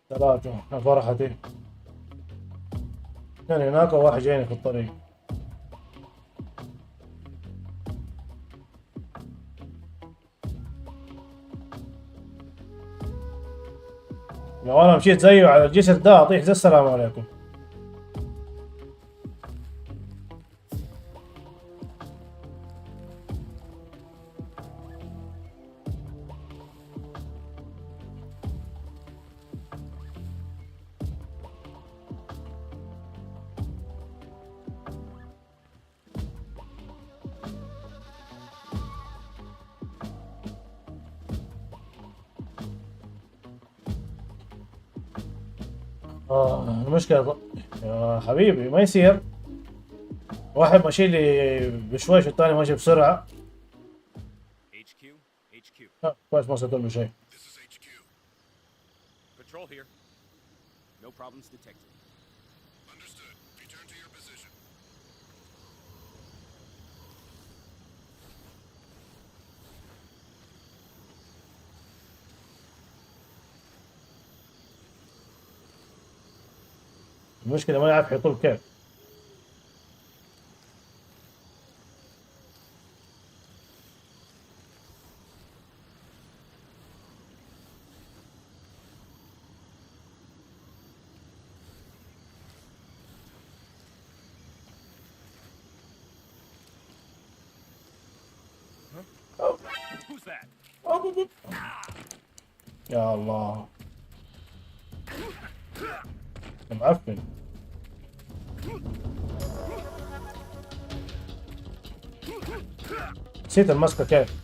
ثلاثة فرحتي. اثنين هناك وواحد جايني في الطريق. لو انا مشيت زيه على الجسر ده اطيح زي السلام عليكم. المشكلة يا حبيبي ما يصير واحد ماشي لي بشويش والثاني ماشي بسرعة. HQ. كويس ما صرت له شيء. Patrol here. No problems detected. Understood. Return to your position. المشكلة ما يعرف يحطوه كيف. Who's that? يا الله. معفن. نسيت المسكة كيف.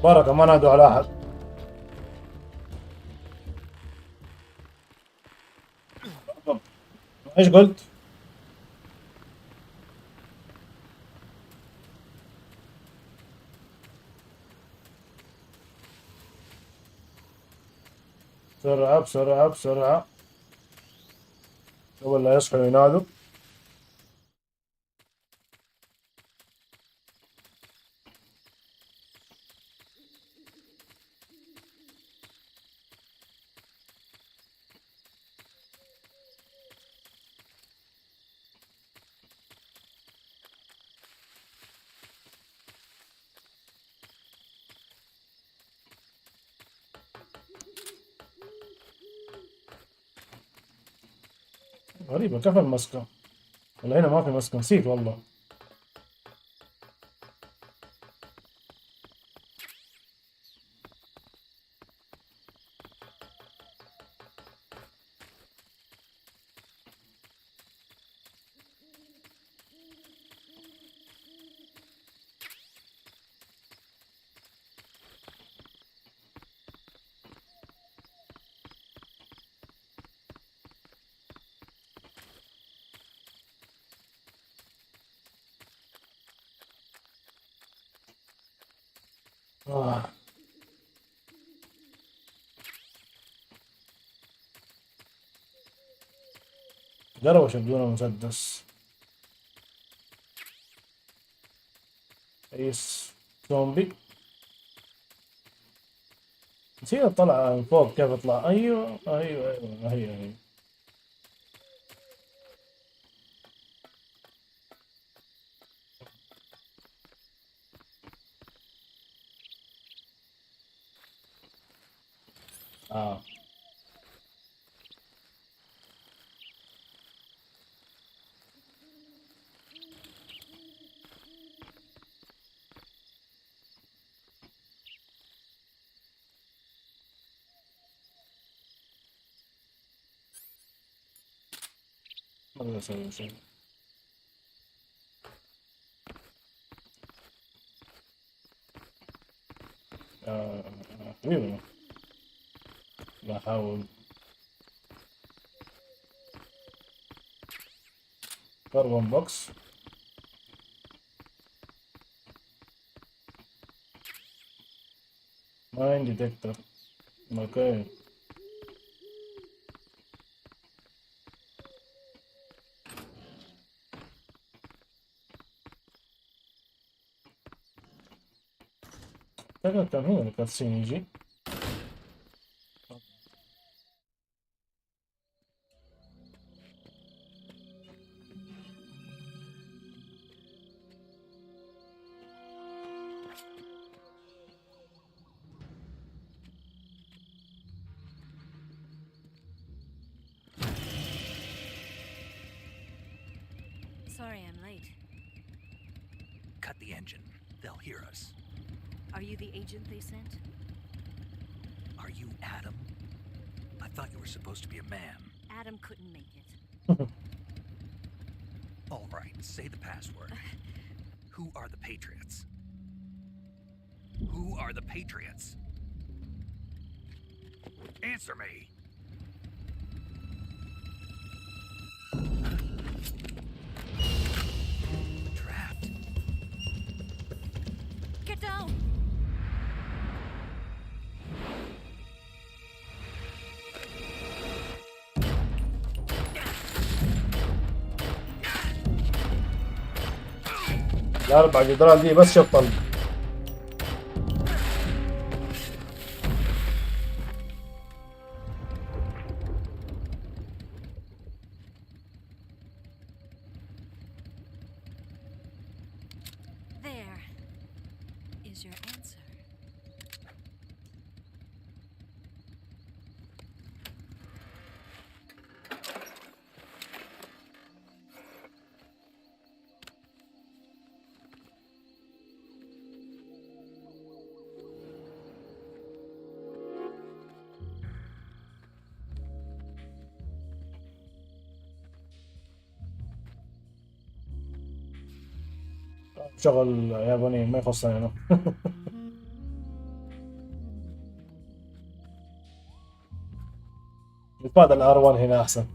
بركة ما نادوا على أحد. إيش قلت؟ بسرعة بسرعة بسرعة قبل لا يصحوا ينادوا. غريبة كيف المسكة؟ ولا هنا ما في مسكة؟ نسيت والله. دروشة بدون مسدس. ايس زومبي. نسيت اطلع من فوق كيف اطلع. ايوه ايوه ايوه هي. ماذا أسوي شيء؟ حبيبي بحاول. كربون بوكس. ماين ديتكتور. اوكي. كان هنا الكاتسين يجي. Sorry I'm late. Cut the engine. They'll hear us. Are you the agent they sent? Are you Adam? I thought you were supposed to be a man. Adam couldn't make it. All right, say the password. Who are the Patriots? Who are the Patriots? Answer me! Trapped. Get down! الأربع جدران دي بس شطن. شغل ياباني ما يخصني أنا. نتبادل R1 هنا أحسن.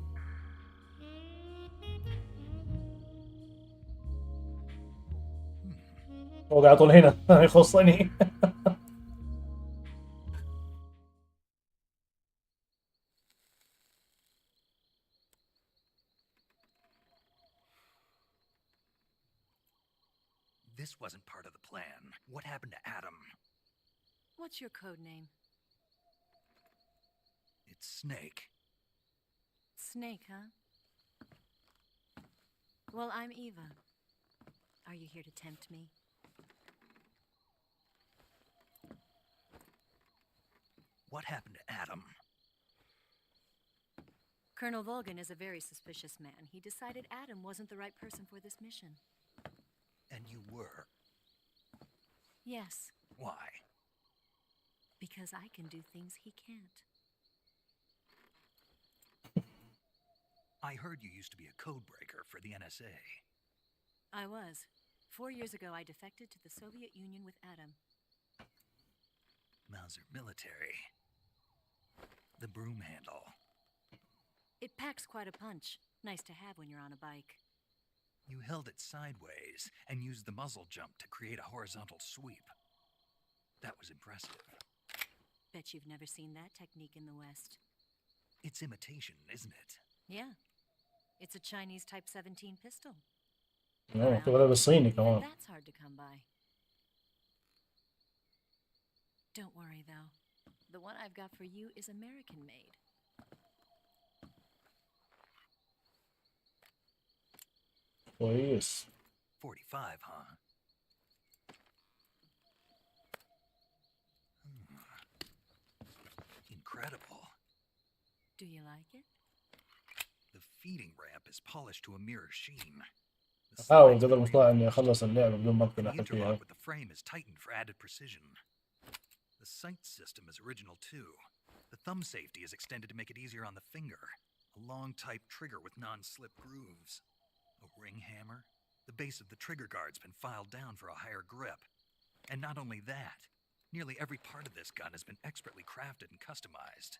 هو قاعد طول هنا يخصني. This wasn't part of the plan. What happened to Adam? What's your code name? It's Snake. Snake, huh? Well, I'm Eva. Are you here to tempt me? What happened to Adam? Colonel Volgan is a very suspicious man. He decided Adam wasn't the right person for this mission. And you were? Yes, Why? because I can do things he can't. I heard you used to be a codebreaker for the NSA. I was. 4 years ago, I defected to the Soviet Union with Adam. Mauser military. The broom handle. It packs quite a punch. Nice to have when you're on a bike. You held it sideways and used the muzzle jump to create a horizontal sweep. That was impressive. Bet you've never seen that technique in the West. It's imitation, isn't it? Yeah. It's a Chinese Type 17 pistol. في غلبة الصيني كمان. That's hard to come by. Don't worry, though. The one I've got for you is American made. كويس. 45, huh? Incredible. Do you like it? The feeding ramp is polished to a mirror sheen. أحاول قدر المستطاع إني أخلص اللعبة بدون ما أقتل The أحد فيها. interlock with the frame is tightened for added precision. The sight system is original too. The thumb safety is extended to make it easier on the finger. A long type trigger with non-slip grooves. A ring hammer. The base of the trigger guard's been filed down for a higher grip. And not only that, nearly every part of this gun has been expertly crafted and customized.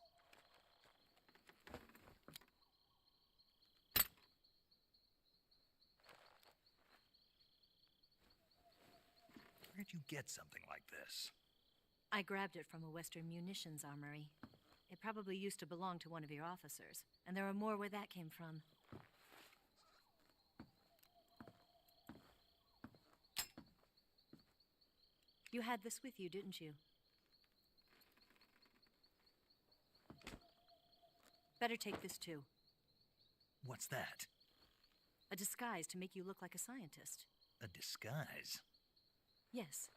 Where'd you get something like this? I grabbed it from a Western munitions armory. It probably used to belong to one of your officers, and there are more where that came from. You had this with you, didn't you? Better take this too. What's that? A disguise to make you look like a scientist. A disguise? Yes.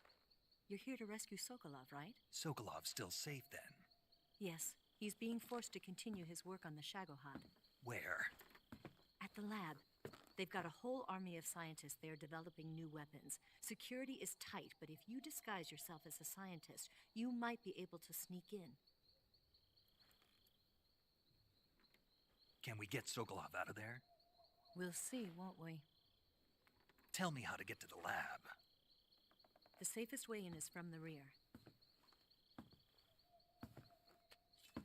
You're here to rescue Sokolov, right? Sokolov's still safe then. Yes. He's being forced to continue his work on the Shagohod. Where? At the lab. They've got a whole army of scientists there developing new weapons. Security is tight, but if you disguise yourself as a scientist, you might be able to sneak in. Can we get Sokolov out of there? We'll see, won't we? Tell me how to get to the lab. The safest way in is from the rear.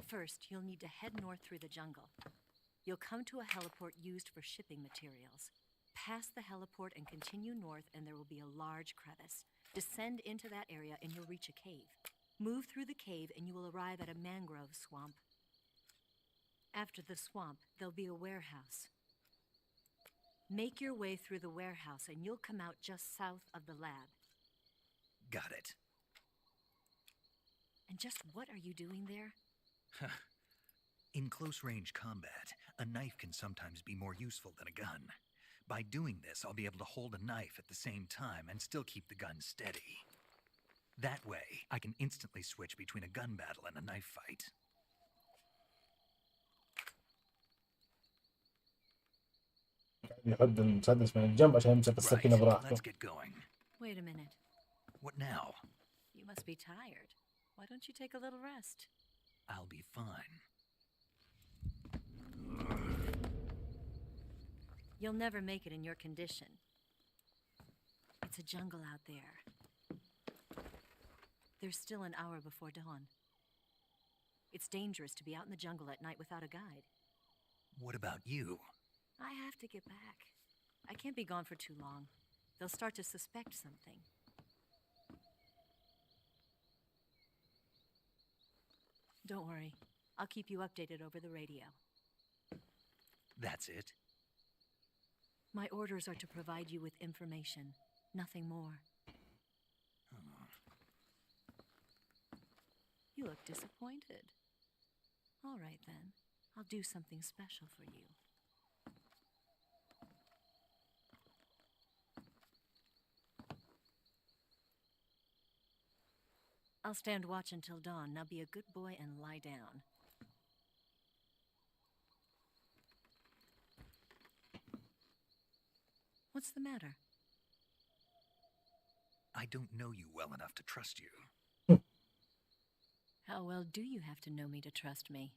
First, you'll need to head north through the jungle. You'll come to a heliport used for shipping materials. Pass the heliport and continue north, and there will be a large crevice. Descend into that area, and you'll reach a cave. Move through the cave, and you will arrive at a mangrove swamp. After the swamp, there'll be a warehouse. Make your way through the warehouse, and you'll come out just south of the lab. Got it. And just what are you doing there? In close-range combat, a knife can sometimes be more useful than a gun. By doing this, I'll be able to hold a knife at the same time and still keep the gun steady. That way, I can instantly switch between a gun battle and a knife fight. يحد المسدس من الجنب عشان يمسك السكينة براحته. Let's get going. Wait a minute. What now? You must be tired. Why don't you take a little rest? I'll be fine. You'll never make it in your condition. It's a jungle out there. There's still an hour before dawn. It's dangerous to be out in the jungle at night without a guide. What about you? I have to get back. I can't be gone for too long. They'll start to suspect something. Don't worry. I'll keep you updated over the radio. That's it? My orders are to provide you with information, nothing more. You look disappointed. All right, then. I'll do something special for you. I'll stand watch until dawn. Now be a good boy and lie down. What's the matter? I don't know you well enough to trust you. How well do you have to know me to trust me?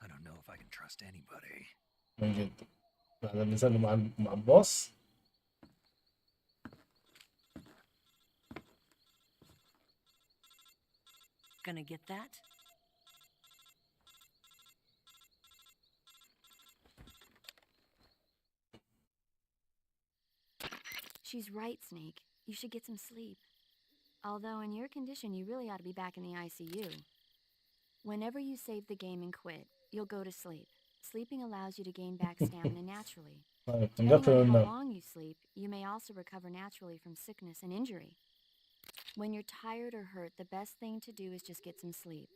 I don't know if I can trust anybody. من جد بعد اللي صار مع البوس. Gonna get that? She's right, Snake. You should get some sleep. Although in your condition, you really ought to be back in the ICU. Whenever you save the game and quit, you'll go to sleep. Sleeping allows you to gain back stamina naturally. Depending on how long you sleep, you may also recover naturally from sickness and injury. When you're tired or hurt, the best thing to do is just get some sleep.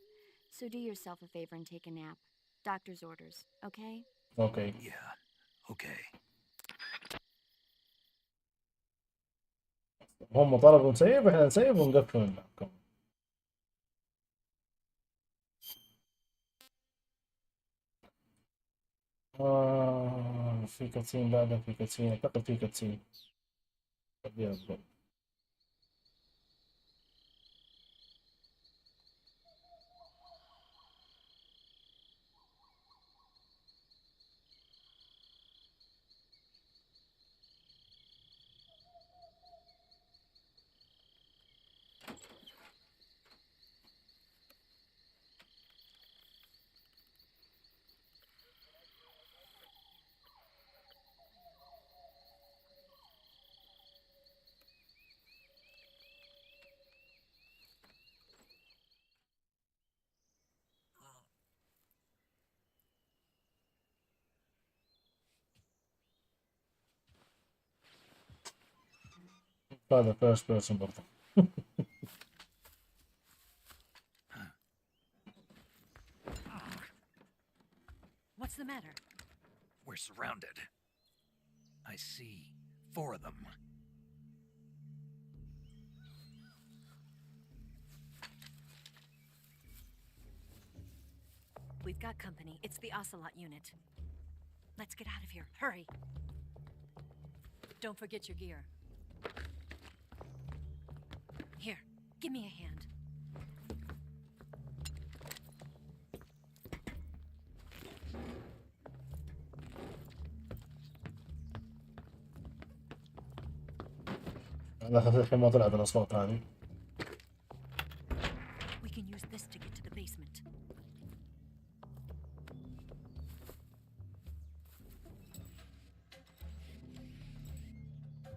So do yourself a favor and take a nap. Doctor's orders, okay? Okay. Yeah, okay. هم طلبوا نسيب احنا نسيب ونقفل اللعب. في كاتسين بعدها في كاتسين اعتقد في كاتسين. خليها أفضل. هذا first person برضه. What's the matter? We're surrounded. I see 4 of them. We've got company. It's the Ocelot unit. Let's get out of here. Hurry. Don't forget your gear. Here, give me a hand. هذا خفيف ما طلعت الأصوات هذه. We can use this to get to the basement.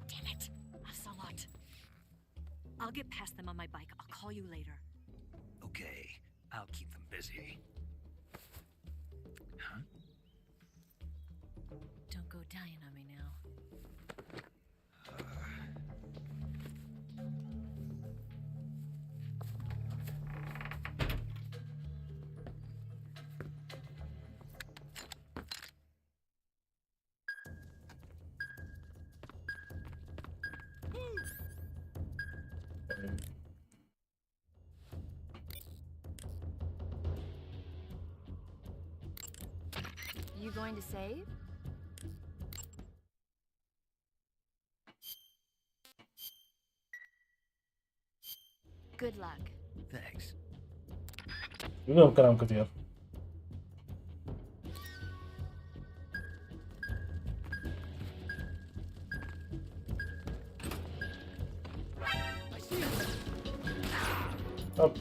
Damn it, Ocelot. I'll get past them on my bike. I'll call you later. Okay, I'll keep them busy. Huh? Don't go dying on me now. You going to save? Good luck. Thanks. اليوم كلام كثير. هوب.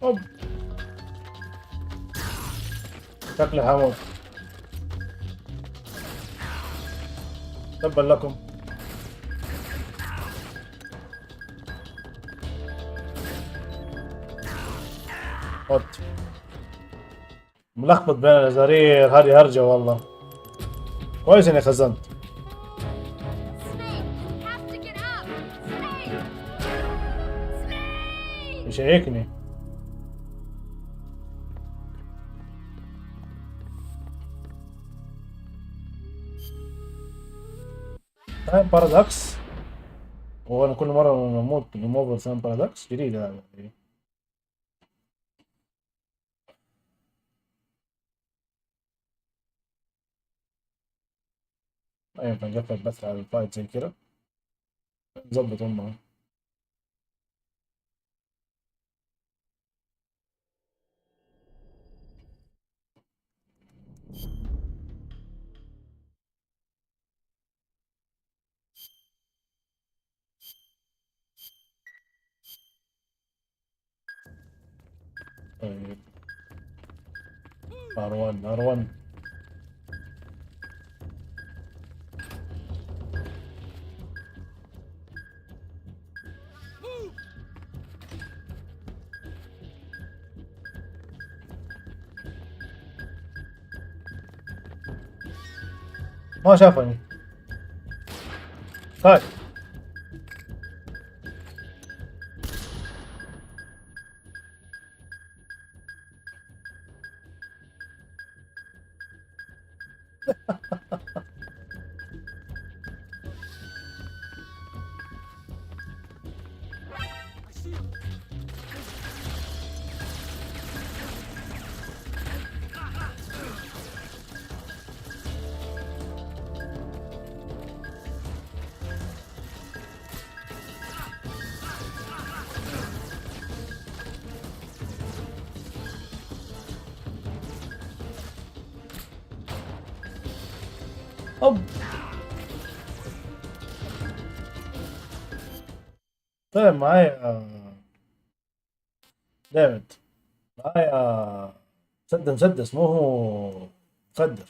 هوب. شكلي حموت. تبا لكم. موت. ملخبط بين الازارير، هذه هرجة والله. كويس اني خزنت. يشيكني. تايم بارادوكس. وانا كل مرة نموت نموت تايم بارادوكس جديدة هذا. ما ينفع نقفل بث على الفايت زي كده. نظبط امها. طيب R1 R1 ما شافني. طيب هوب. طيب معايا دامد، معايا مسدس مو هو مخدر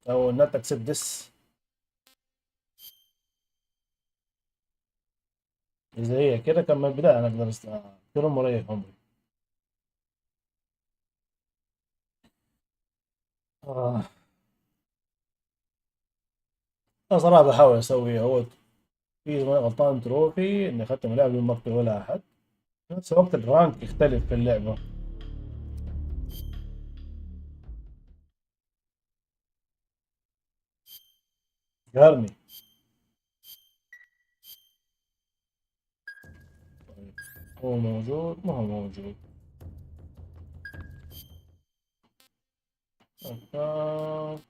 او not accept this. اذا هي كده كان من البداية انا اقدر اقدر مريح عمري. أنا صراحة بحاول أسوي هو في غلطان تروفي إني أختم اللعبة بدون ما أقتل ولا أحد، في نفس الوقت الرانك يختلف في اللعبة. قهرني. طيب هو موجود ما هو موجود. أوكي.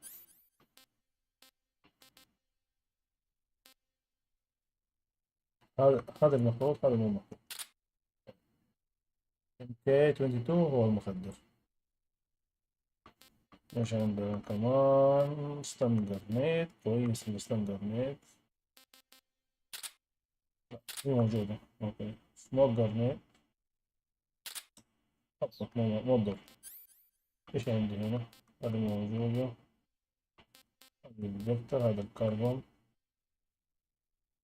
هذا المفروض، هذا مو المفروض. MK22 هو المخدر. ايش عندنا كمان؟ ستان جرنيت. كويس الستان جرنيت. لا هي موجودة. اوكي سموك جرنيت. أبسط مو ضر. ايش عندي هنا؟ هذا موجودة. هذا الدكتور، هذا الكربون.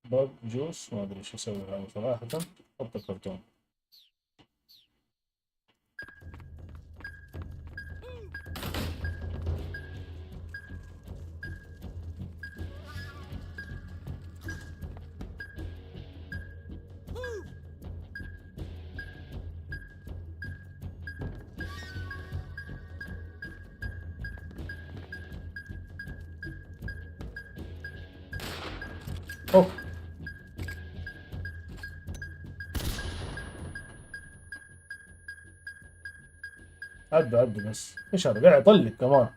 باج جوس ما ادري ايش اسوي هذا صراحة. حط الكرتون. اوف عدوا بس. ايش هذا قاعد يطلق كمان.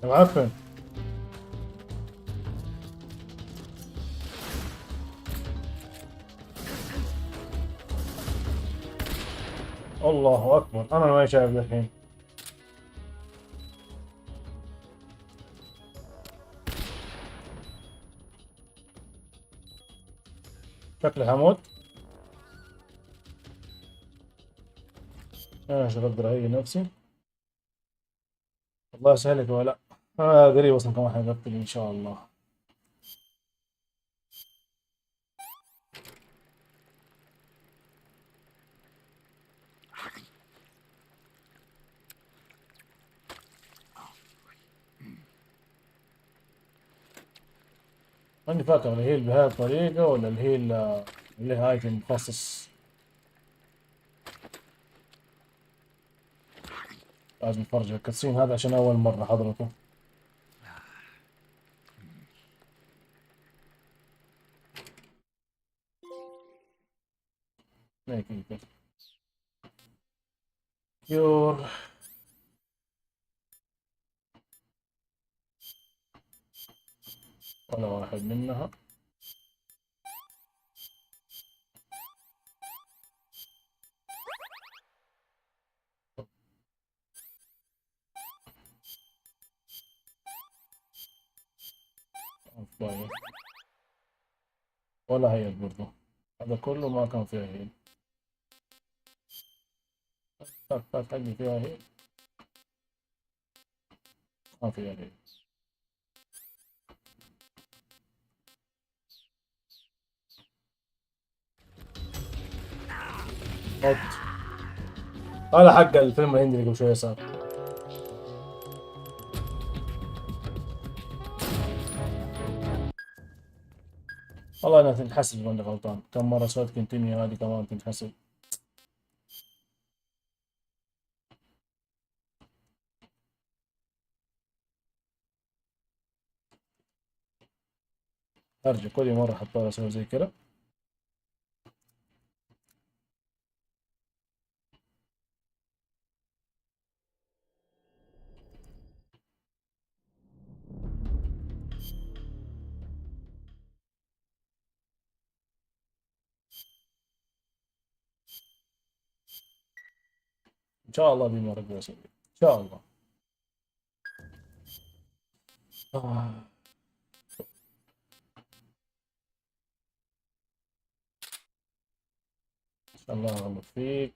معفن. الله اكبر، انا ما شايف الحين. شكلي هموت. انا شو اقدر اهيئ نفسي. الله يسهلك ولا انا قريب اصلا كمان حيقتل ان شاء الله. ماني فاكر اللي هي بهذه الطريقة ولا اللي هي اللي هي ايتم مخصص. لازم اتفرج الكاتسين هذا عشان اول مرة حضرته. هيك كده كيور. ولا واحد منها. ولا هي برضه، هذا كله ما كان فيها هيل. فات حقي فيها هيل، ما فيها هيل. موت. هذا حق الفيلم الهندي اللي قبل شوية صار. والله انها تنحسب وانا غلطان، كم مرة سويت كونتينيو هذه كمان تنحسب. ارجع كل مرة حضطر اسوي زي كذا. ان شاء الله دي مرة اسوي ان شاء الله. ان شاء الله اغلط فيك.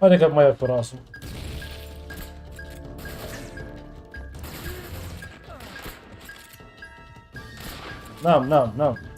هذا كان ما يذكر راسه. نام نام نام.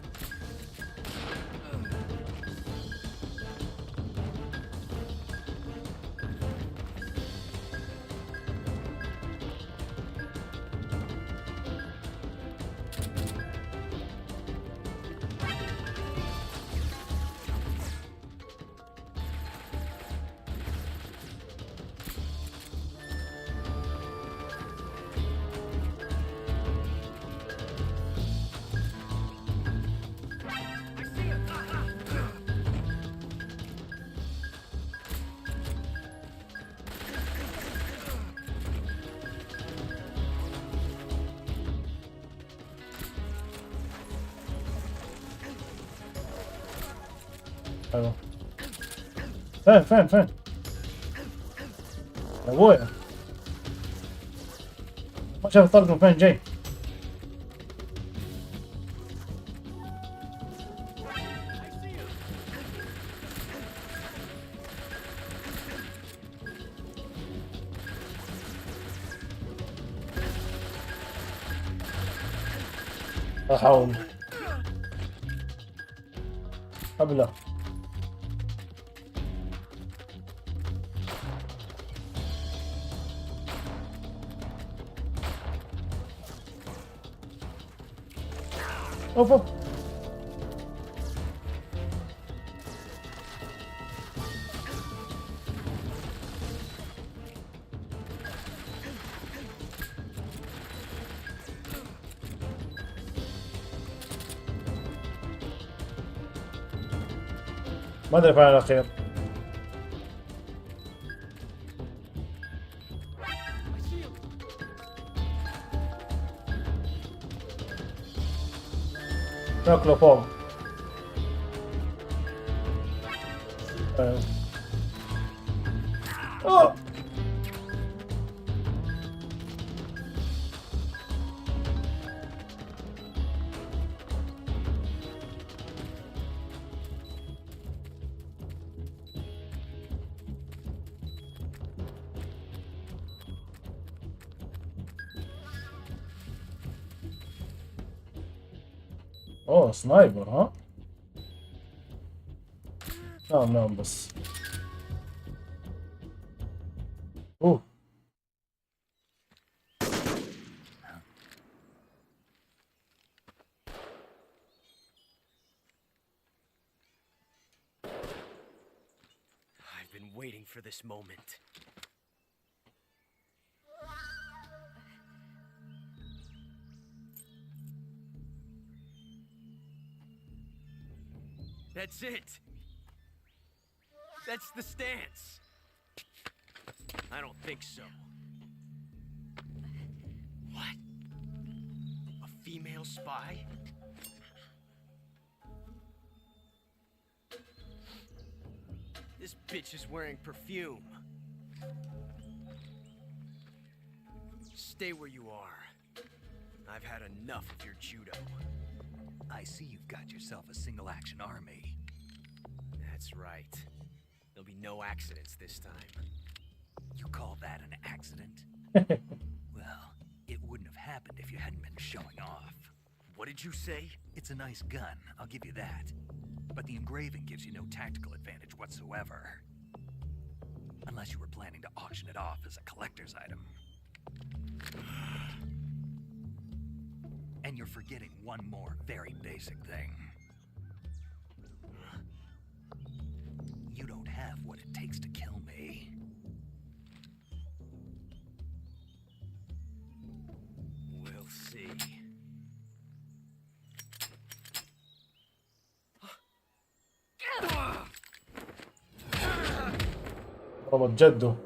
ايوه فين فين فين يا ابويا. ما شاف الطلق من فين جاي. احاول قبله. اوف اوف. ما ادري فعلا الاخير. شكله فوق. اوه اوه سنايبر ها؟ نعم نعم بس. اوه I've been waiting for this moment. That's it. That's the stance. I don't think so. What? A female spy? This bitch is wearing perfume. Stay where you are. I've had enough of your judo. I see you've got yourself a single-action army. That's right. There'll be no accidents this time. You call that an accident? Well, it wouldn't have happened if you hadn't been showing off. What did you say? It's a nice gun, I'll give you that. But the engraving gives you no tactical advantage whatsoever. Unless you were planning to auction it off as a collector's item. And you're forgetting one more very basic thing. You don't have what it takes to kill me. We'll see. ضربت جده.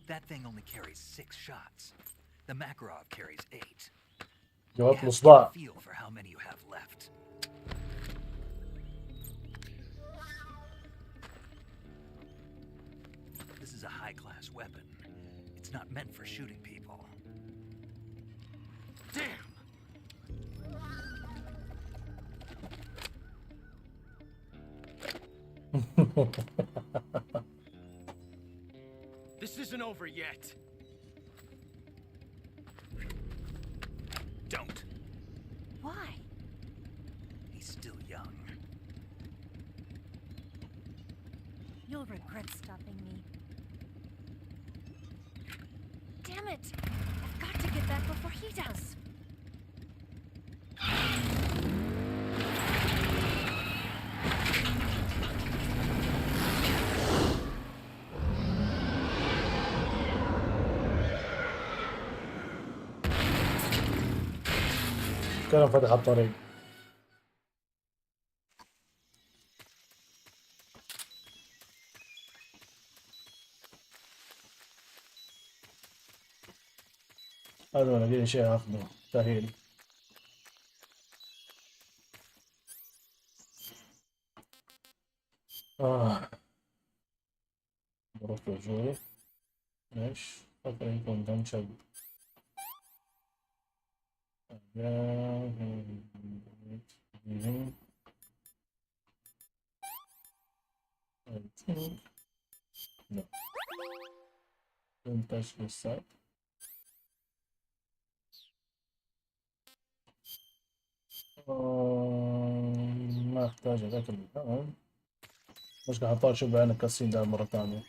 That thing only carries 6 shots. The Makarov carries 8. جواب You have to الصداع. get a feel for how many you have left. This is a high-class weapon. It's not meant for shooting people. Damn! This isn't over yet. Don't. Why? He's still young. You'll regret stopping me. Damn it! I've got to get back before he does. كلام فتح الطريق. هذا ما لقيت شيء اخذه سهيل. ظروف رجوعي ماشي. فكر يكون دمشق. لا تنتج للساعة. ما احتاج هذاك الآن. مش قاعد احتاج شو بعين الكاسين ده مرة ثانية.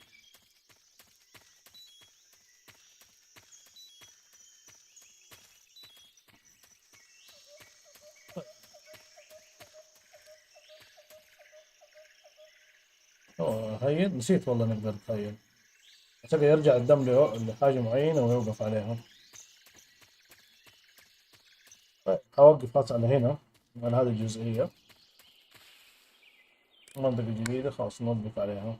هي نسيت والله نقدر نتخيل. أعتقد يرجع الدم لحاجة معينة ويوقف عليها. طيب أوقف خلاص على هنا على هذه الجزئية. المنطقة الجديدة خلاص نوقف عليها.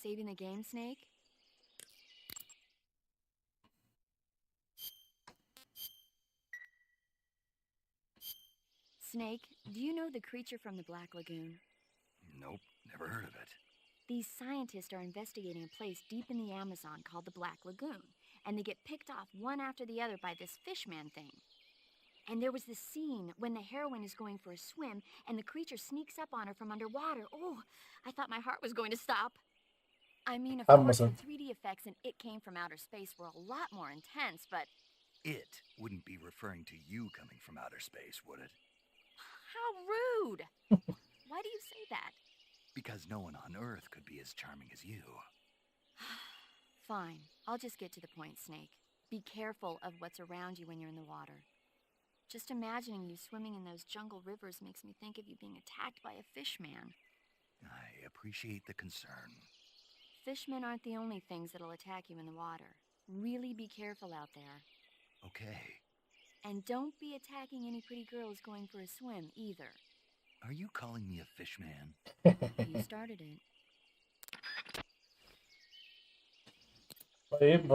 Saving the game, Snake? Snake, do you know the creature from the Black Lagoon? Nope, never heard of it. These scientists are investigating a place deep in the Amazon called the Black Lagoon, and they get picked off one after the other by this fishman thing. And there was this scene when the heroine is going for a swim and the creature sneaks up on her from underwater. Oh, I thought my heart was going to stop. I mean, of course, the 3D effects in It Came from Outer Space were a lot more intense, but... It wouldn't be referring to you coming from outer space, would it? How rude! Why do you say that? Because no one on Earth could be as charming as you. Fine. I'll just get to the point, Snake. Be careful of what's around you when you're in the water. Just imagining you swimming in those jungle rivers makes me think of you being attacked by a fishman. I appreciate the concern. Fishmen aren't the only things that'll attack you in the water. Really be careful out there. Okay. And don't be attacking any pretty girls going for a swim, either. Are you calling me a fishman? You started it. طيب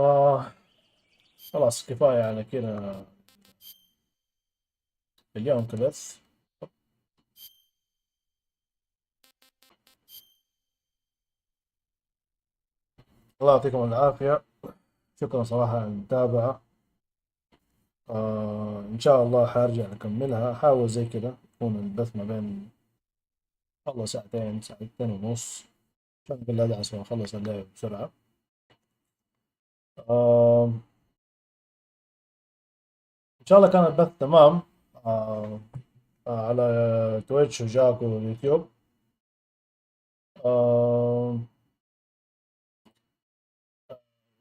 خلاص كفاية على كده اليوم كبث. الله يعطيكم العافية. شكرا صراحة على المتابعة. إن شاء الله حارجع أكملها. أحاول زي كده يكون البث ما بين والله ساعتين ساعتين ونص عشان أقول أدعس وأخلص اللعبة بسرعة. إن شاء الله كان البث تمام على تويتش وجاكو واليوتيوب.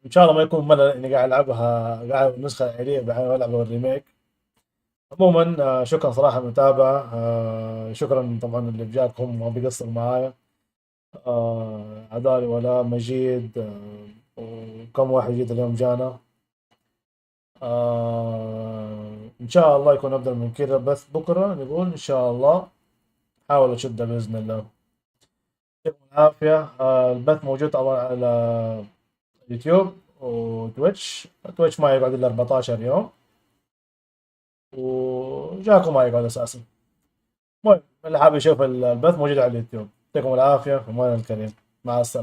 إن شاء الله ما يكون ملل إني قاعد ألعبها قاعد النسخة العادية بعدين ألعب الريميك. عموما شكرا صراحة المتابعة. شكرا طبعا اللي بجاكم وما بيقصر معايا. عدالي ولا مجيد وكم واحد جديد اليوم جانا. إن شاء الله يكون أفضل من كده. بس بكرة نقول إن شاء الله حاول أشدها بإذن الله. يعطيكم العافية. البث موجود طبعا على يوتيوب وتويتش. تويتش ما يقعد إلا 14 يوم وجاكم ما يقعد أساسا. المهم اللي حابب يشوف البث موجود على اليوتيوب. يعطيكم العافية. في الأمان الكريم. مع السلامة.